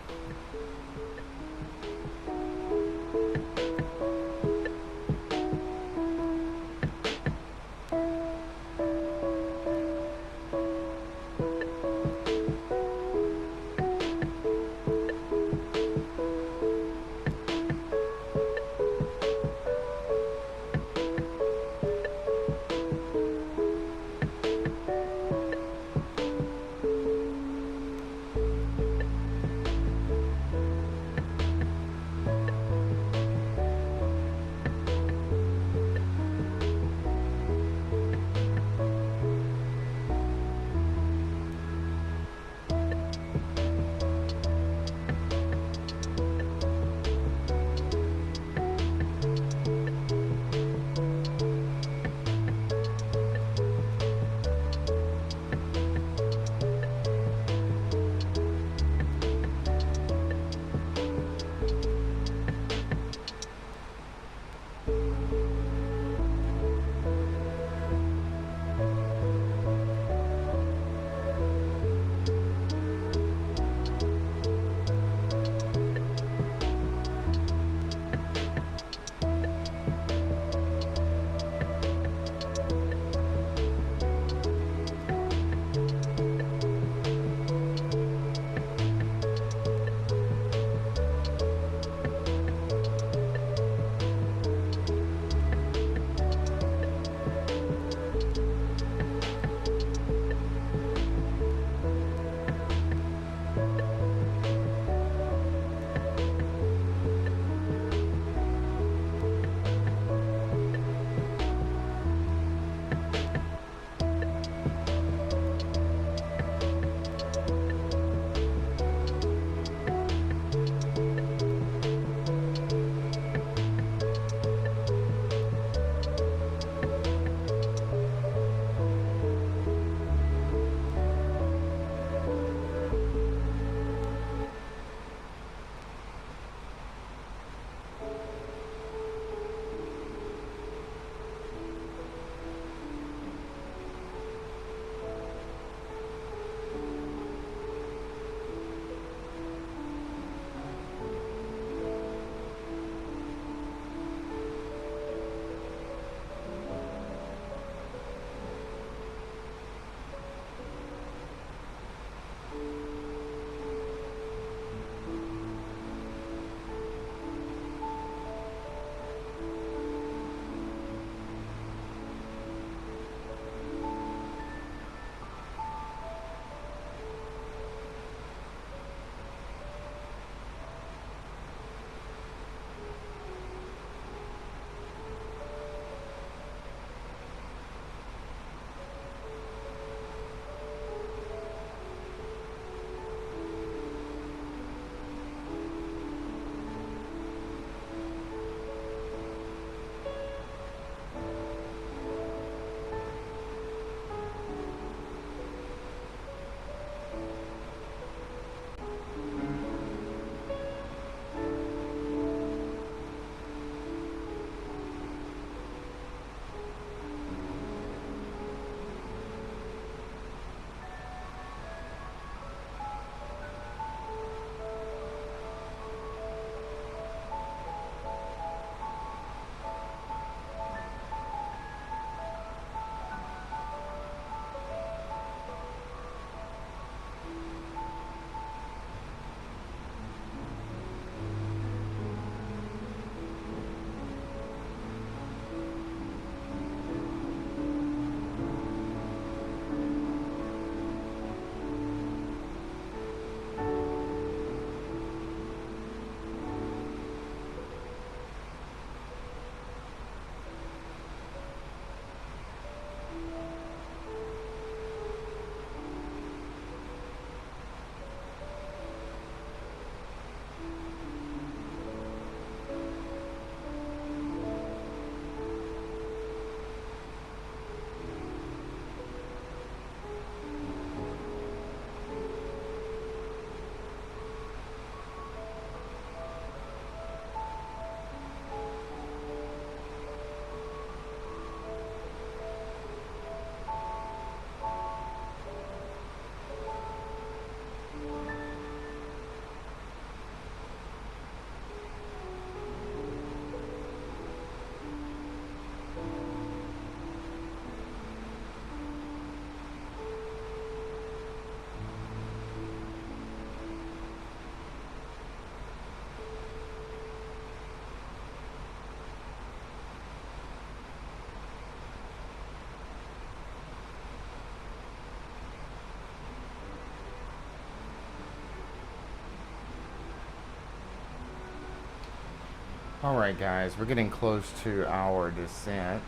All right, guys, we're getting close to our descent.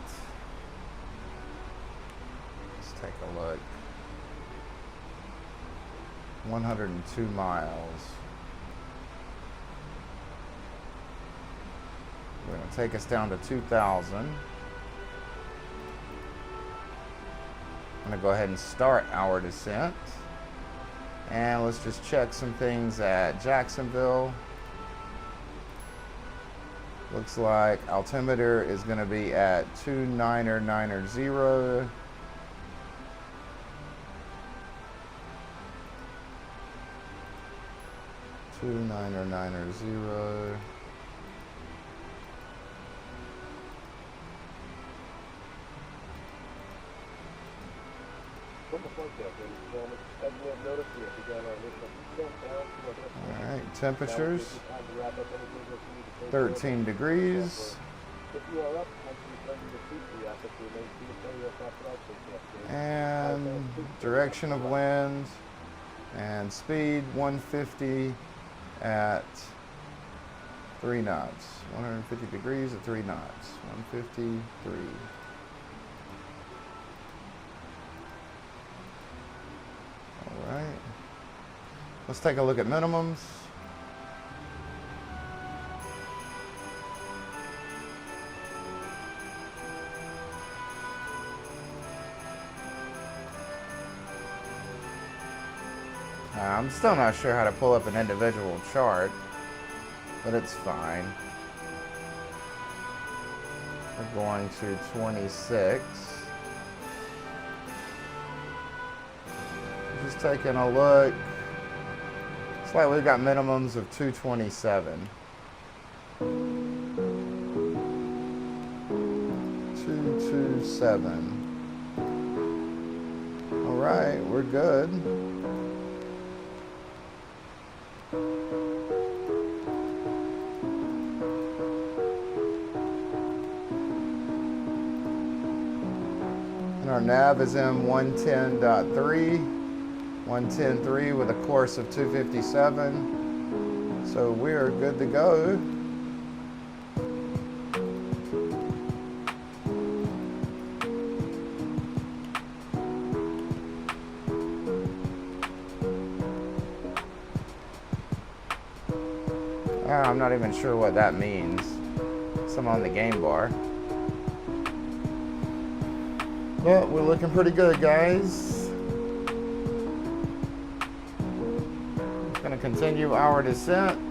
Let's take a look. 102 miles. We're going to take us down to 2,000. I'm going to go ahead and start our descent. And let's just check some things at Jacksonville. Looks like altimeter is going to be at 2990. Alright, temperatures 13 degrees. And direction of wind and speed 150 at 3 knots. 150 degrees at 3 knots. 153. Alright. Let's take a look at minimums. I'm still not sure how to pull up an individual chart, but it's fine. We're going to 26. Just taking a look. It's like we've got minimums of 227. 227. All right, we're good. And our nav is in 110.3, 110.3 with a course of 257. So we're good to go. I'm not even sure what that means. Some on the game bar. But we're looking pretty good, guys. Just gonna continue our descent.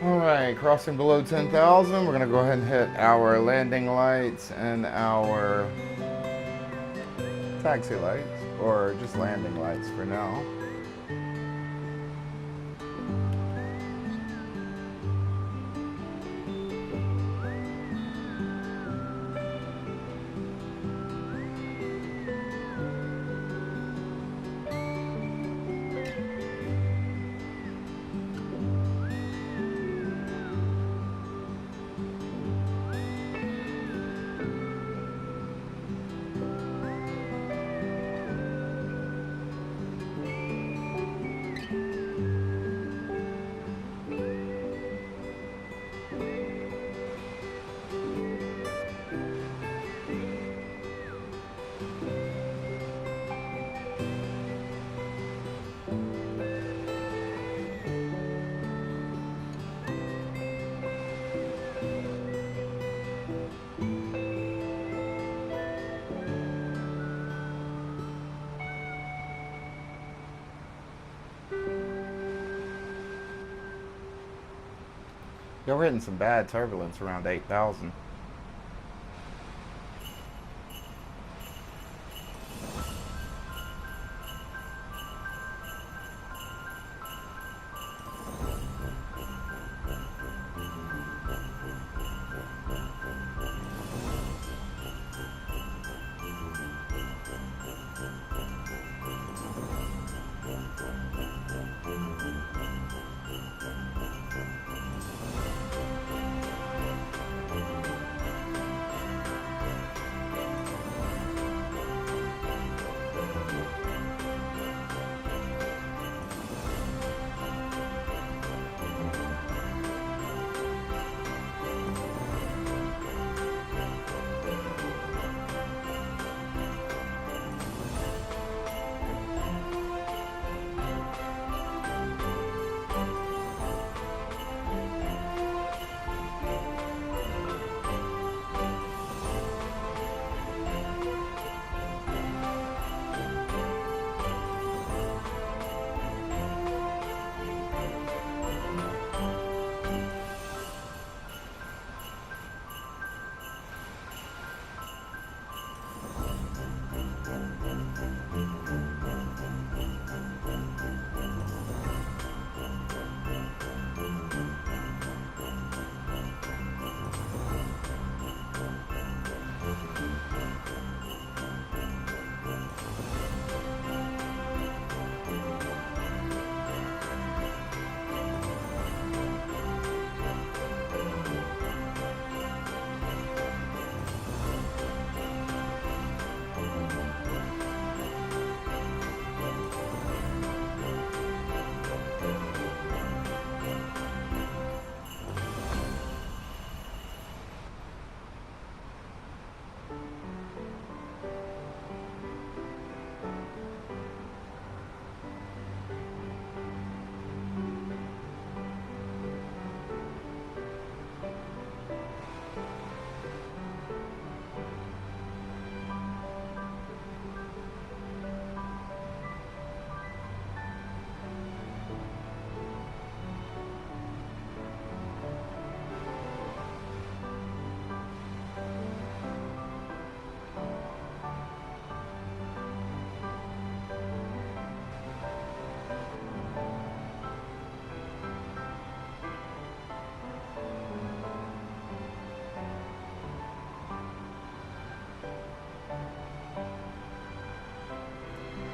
Alright, crossing below 10,000, we're going to go ahead and hit our landing lights and our taxi lights, or just landing lights for now. Yeah, we're hitting some bad turbulence around 8,000.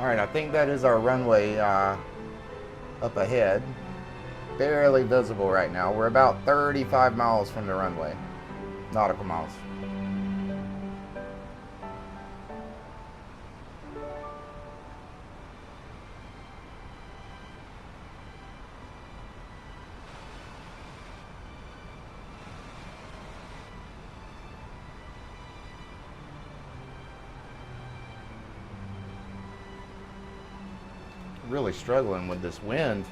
Alright, I think that is our runway up ahead. Barely visible right now. We're about 35 miles from the runway. Nautical miles. Really struggling with this wind.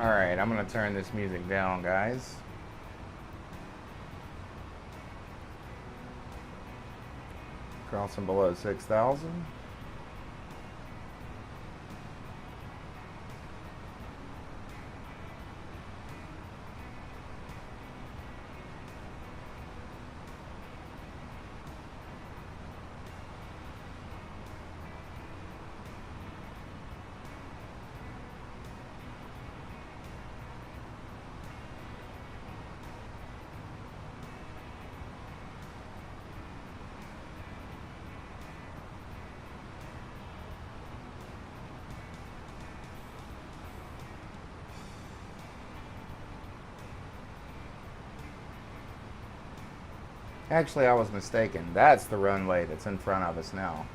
Alright, I'm gonna turn this music down, guys. Crossing below 6,000. Actually, I was mistaken. That's the runway that's in front of us now.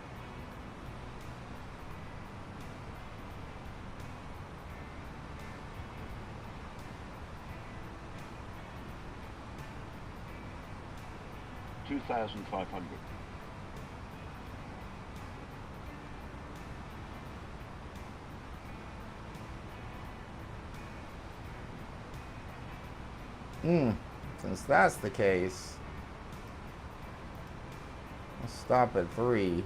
$2,500.
Since that's the case, let's stop at 3.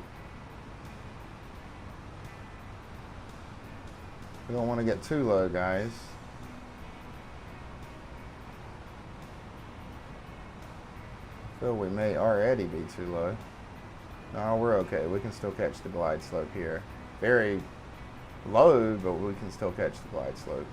We don't want to get too low, guys. I feel we may already be too low. No, we're okay. We can still catch the glide slope here. Very low, but we can still catch the glide slope.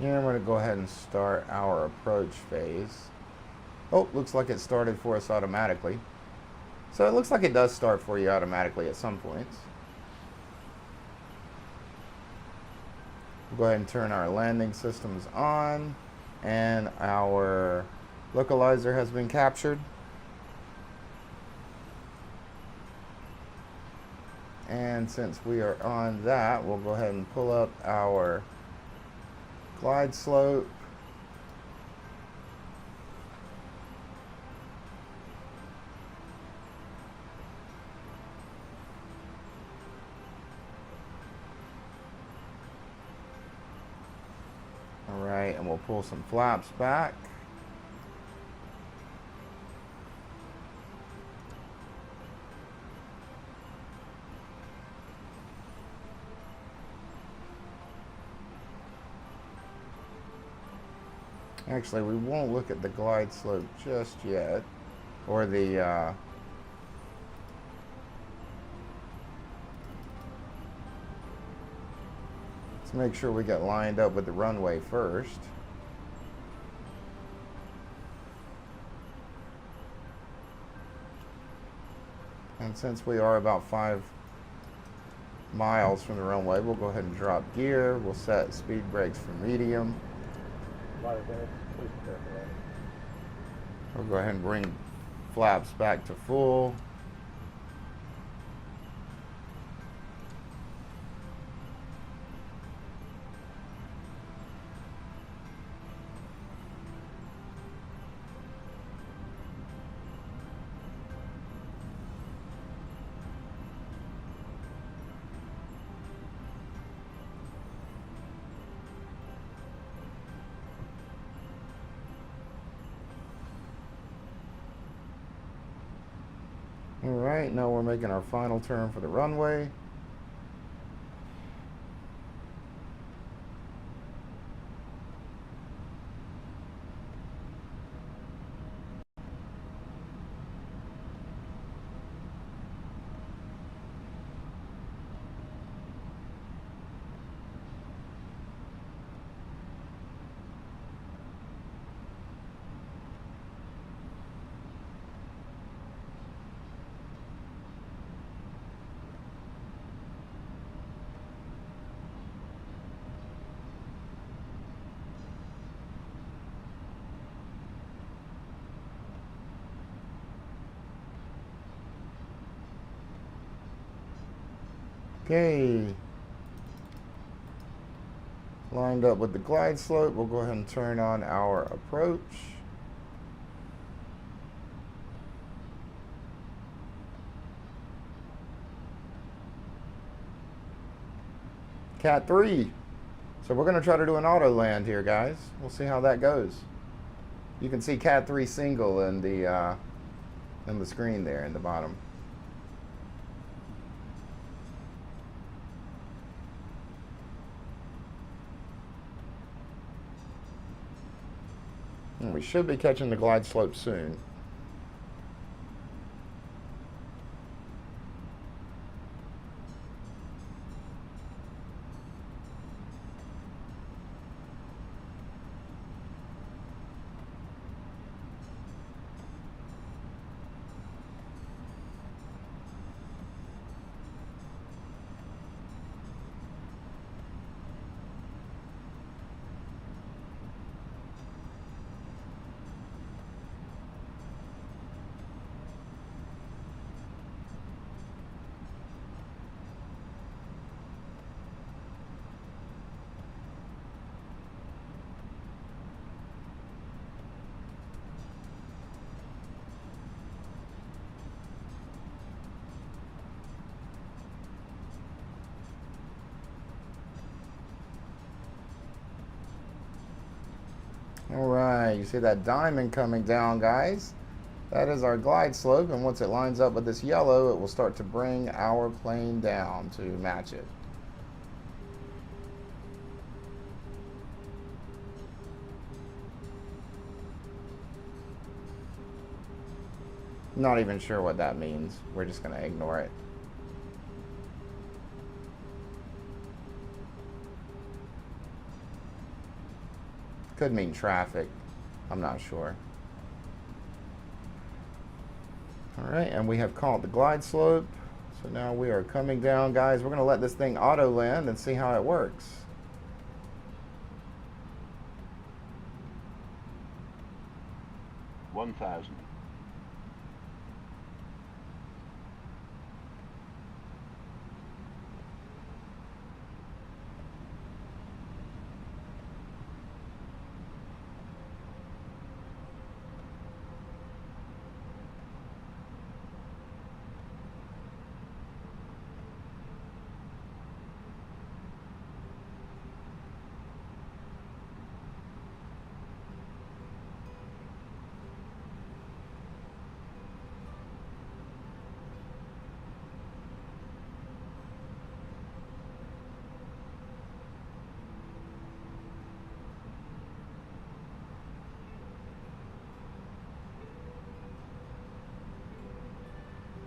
Yeah, I'm going to go ahead and start our approach phase. Oh, looks like it started for us automatically. So it looks like it does start for you automatically at some points. We'll go ahead and turn our landing systems on, and our localizer has been captured. And since we are on that, we'll go ahead and pull up our glide slope. All right, and we'll pull some flaps back. Actually, we won't look at the glide slope just yet, or the let's make sure we get lined up with the runway first. And since we are about 5 miles from the runway, we'll go ahead and drop gear. We'll set speed brakes for medium. We'll go ahead and bring flaps back to full. All right, now we're making our final turn for the runway. Okay, lined up with the glide slope, we'll go ahead and turn on our approach. Cat 3. So we're going to try to do an auto land here, guys. We'll see how that goes. You can see Cat 3 single in the screen there in the bottom. And we should be catching the glide slope soon. All right, you see that diamond coming down, guys? That is our glide slope, and once it lines up with this yellow, it will start to bring our plane down to match it. Not even sure what that means. We're just going to ignore it. Could mean traffic. I'm not sure. All right, and we have caught the glide slope. So now we are coming down, guys. We're going to let this thing auto land and see how it works.
$1,000.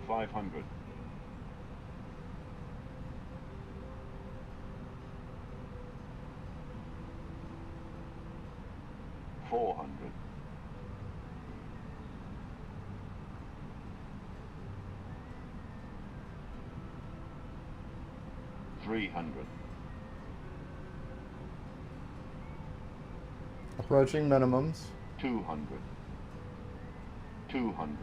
500. 400. 300.
Approaching minimums.
200. 200.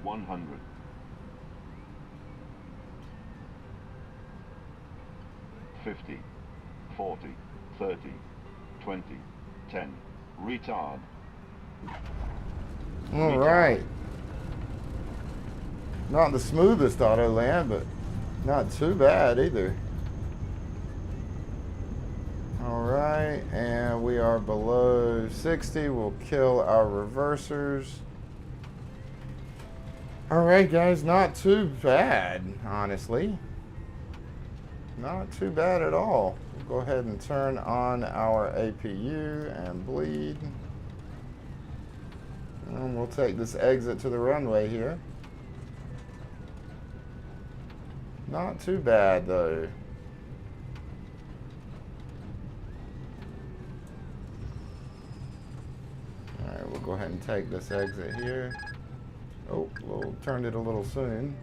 100. 50. 40. 30. 20. 10. Retard.
All right. Not the smoothest auto land, but not too bad either. All right, and we are below 60. We'll kill our reversers. All right, guys, not too bad, honestly. Not too bad at all. We'll go ahead and turn on our APU and bleed. And we'll take this exit to the runway here. Not too bad, though. All right, we'll go ahead and take this exit here. Oh, we'll turn it a little soon.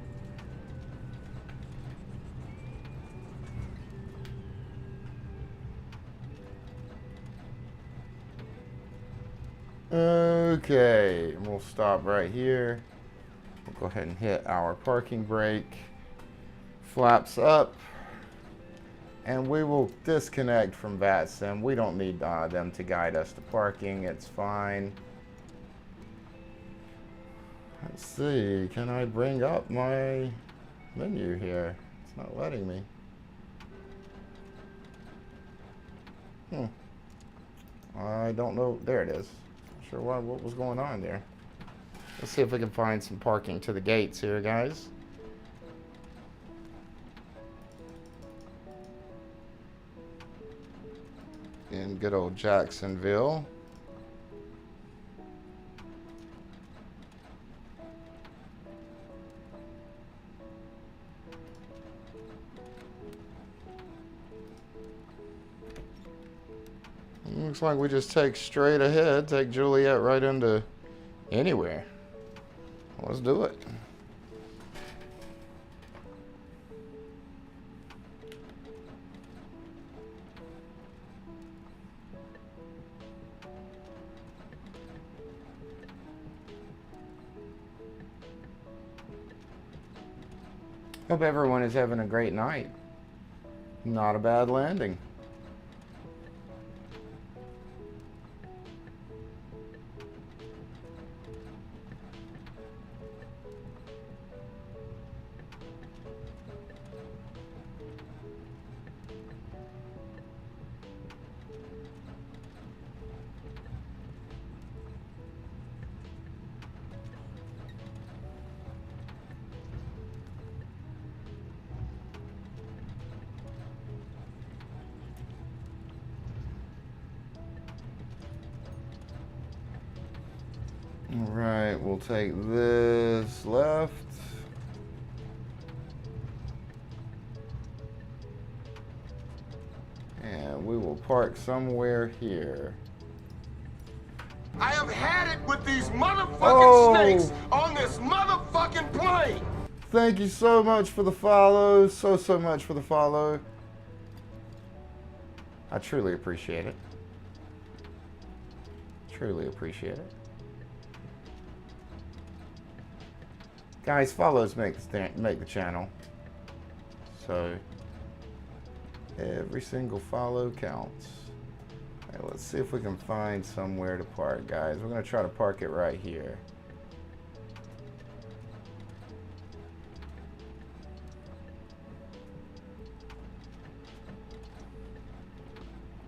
Okay, we'll stop right here. We'll go ahead and hit our parking brake. Flaps up. And we will disconnect from Vatsim. We don't need them to guide us to parking. It's fine. Let's see, can I bring up my menu here? It's not letting me. I don't know. There it is. Not sure what was going on there. Let's see if we can find some parking to the gates here, guys. In good old Jacksonville. Looks like we just take straight ahead, take Juliet right into anywhere. Let's do it. Hope everyone is having a great night. Not a bad landing. All right, we'll take this left. we will park somewhere here.
I have had it with these motherfucking snakes on this motherfucking plane.
Thank you so much for the follow. So much for the follow. I truly appreciate it. Truly appreciate it. Guys, follows make the channel. So every single follow counts. All right, let's see if we can find somewhere to park, guys. We're going to try to park it right here.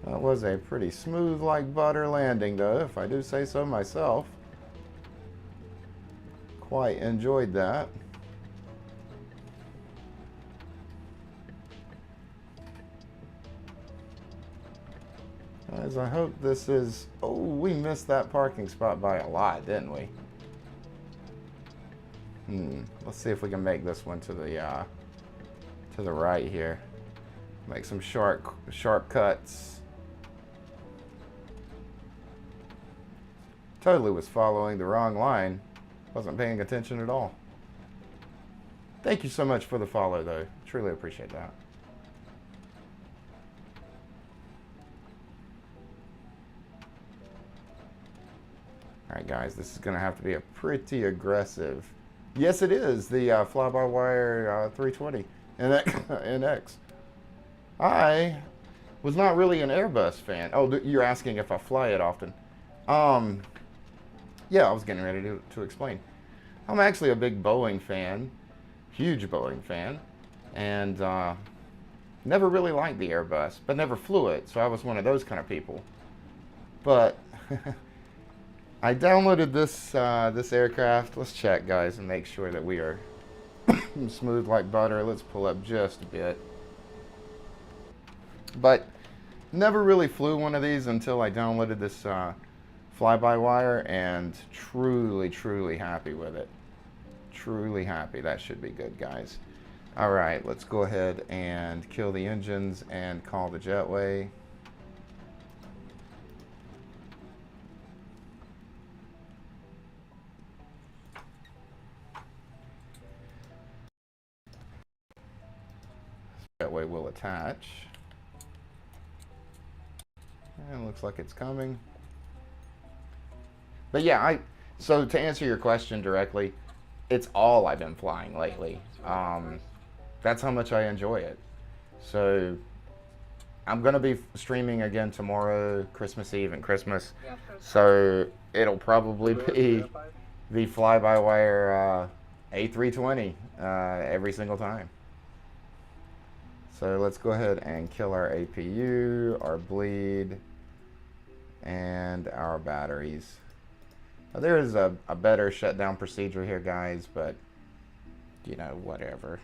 That was a pretty smooth like butter landing, though, if I do say so myself. Quite enjoyed that. Guys, I hope this is... Oh, we missed that parking spot by a lot, didn't we? Let's see if we can make this one to the right here. Make some sharp cuts. Totally was following the wrong line. Wasn't paying attention at all. Thank you so much for the follow, though. Truly appreciate that. Alright guys, this is going to have to be a pretty aggressive... Yes, it is the fly-by-wire 320 NX. I was not really an Airbus fan. Oh, you're asking if I fly it often. Yeah, I was getting ready to explain. I'm actually a big Boeing fan. Huge Boeing fan. And never really liked the Airbus, but never flew it. So I was one of those kind of people. But... I downloaded this this aircraft. Let's check, guys, and make sure that we are smooth like butter. Let's pull up just a bit. But never really flew one of these until I downloaded this fly-by-wire, and truly happy with it. Truly happy. That should be good, guys. All right, let's go ahead and kill the engines and call the jetway. Jetway will attach. And it looks like it's coming. But yeah, so to answer your question directly, it's all I've been flying lately. That's how much I enjoy it. So I'm gonna be streaming again tomorrow, Christmas Eve and Christmas. So it'll probably be the fly-by-wire A320 every single time. So let's go ahead and kill our APU, our bleed, and our batteries. Now, there is a better shutdown procedure here, guys, but, you know, whatever.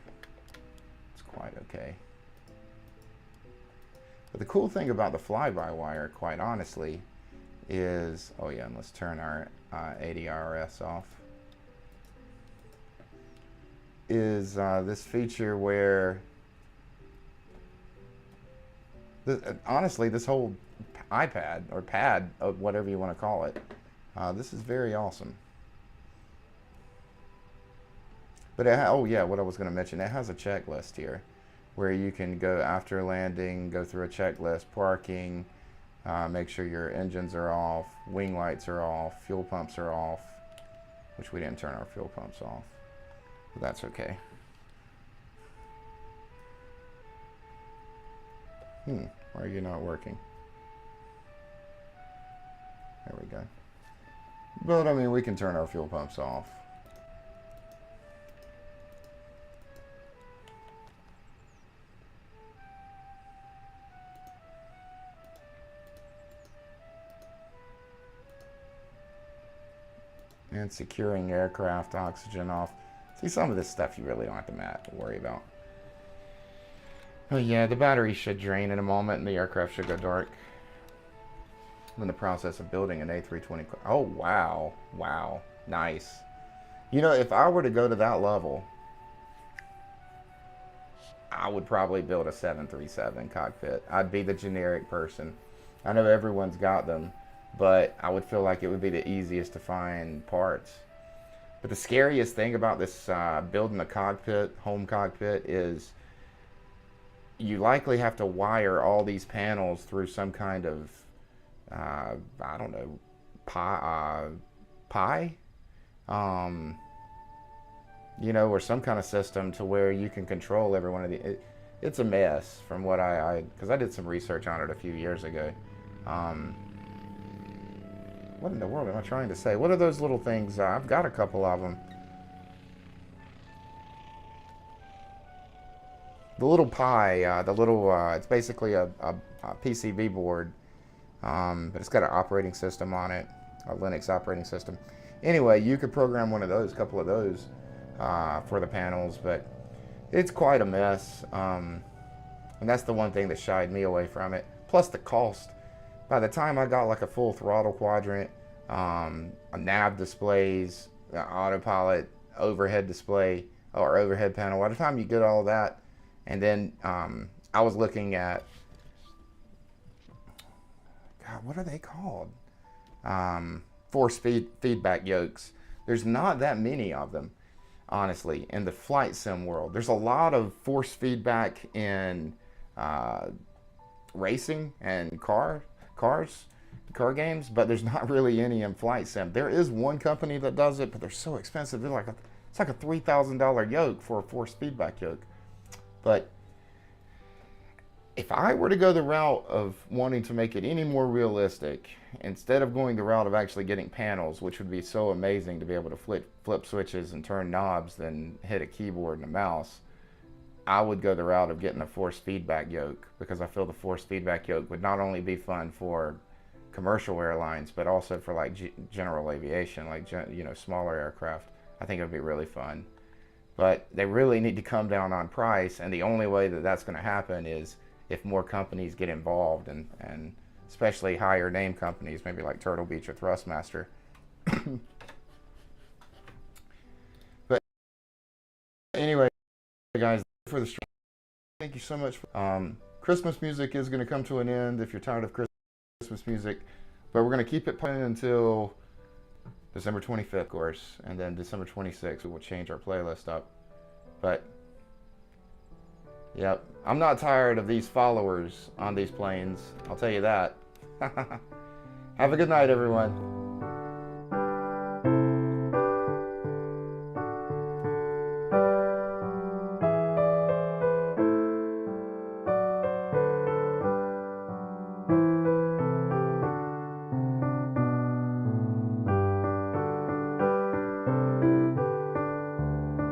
It's quite okay. But the cool thing about the fly-by-wire, quite honestly, is... Oh, yeah, and let's turn our ADRS off. Is this feature where... honestly, this whole iPad or pad, or whatever you want to call it, this is very awesome. But oh yeah, what I was going to mention, it has a checklist here where you can go after landing, go through a checklist, parking, make sure your engines are off, wing lights are off, fuel pumps are off, which we didn't turn our fuel pumps off, but that's okay. Why are you not working? There we go. But I mean, we can turn our fuel pumps off. And securing aircraft oxygen off. See, some of this stuff you really don't have to worry about. Oh yeah, the battery should drain in a moment and the aircraft should go dark. I'm in the process of building an A320. Oh wow, wow, nice. You know, if I were to go to that level, I would probably build a 737 cockpit. I'd be the generic person. I know everyone's got them, but I would feel like it would be the easiest to find parts. But the scariest thing about this building a cockpit, home cockpit, is you likely have to wire all these panels through some kind of, I don't know, pi? You know, or some kind of system to where you can control every one of the. It's a mess from what because I did some research on it a few years ago. What in the world am I trying to say? What are those little things? I've got a couple of them. The little Pi, it's basically a PCB board, but it's got an operating system on it, a Linux operating system. Anyway, you could program one of those, a couple of those, for the panels, but it's quite a mess. And that's the one thing that shied me away from it. Plus the cost. By the time I got like a full throttle quadrant, a nav displays, autopilot, overhead display, or overhead panel, by the time you get all that, and then I was looking at, God, what are they called? Force feedback yokes. There's not that many of them, honestly, in the flight sim world. There's a lot of force feedback in racing and car games, but there's not really any in flight sim. There is one company that does it, but they're so expensive. It's like a $3,000 yoke for a force feedback yoke. But if I were to go the route of wanting to make it any more realistic, instead of going the route of actually getting panels, which would be so amazing to be able to flip switches and turn knobs than hit a keyboard and a mouse, I would go the route of getting a force feedback yoke, because I feel the force feedback yoke would not only be fun for commercial airlines, but also for like general aviation, like smaller aircraft. I think it would be really fun. But they really need to come down on price, and the only way that that's going to happen is if more companies get involved, and especially higher name companies, maybe like Turtle Beach or Thrustmaster. But anyway, guys, for the stream, thank you so much. Christmas music is going to come to an end if you're tired of Christmas music, but we're going to keep it playing until December 25th, of course, and then December 26th we will change our playlist up. But yep, I'm not tired of these followers on these planes, I'll tell you that. Have a good night, everyone.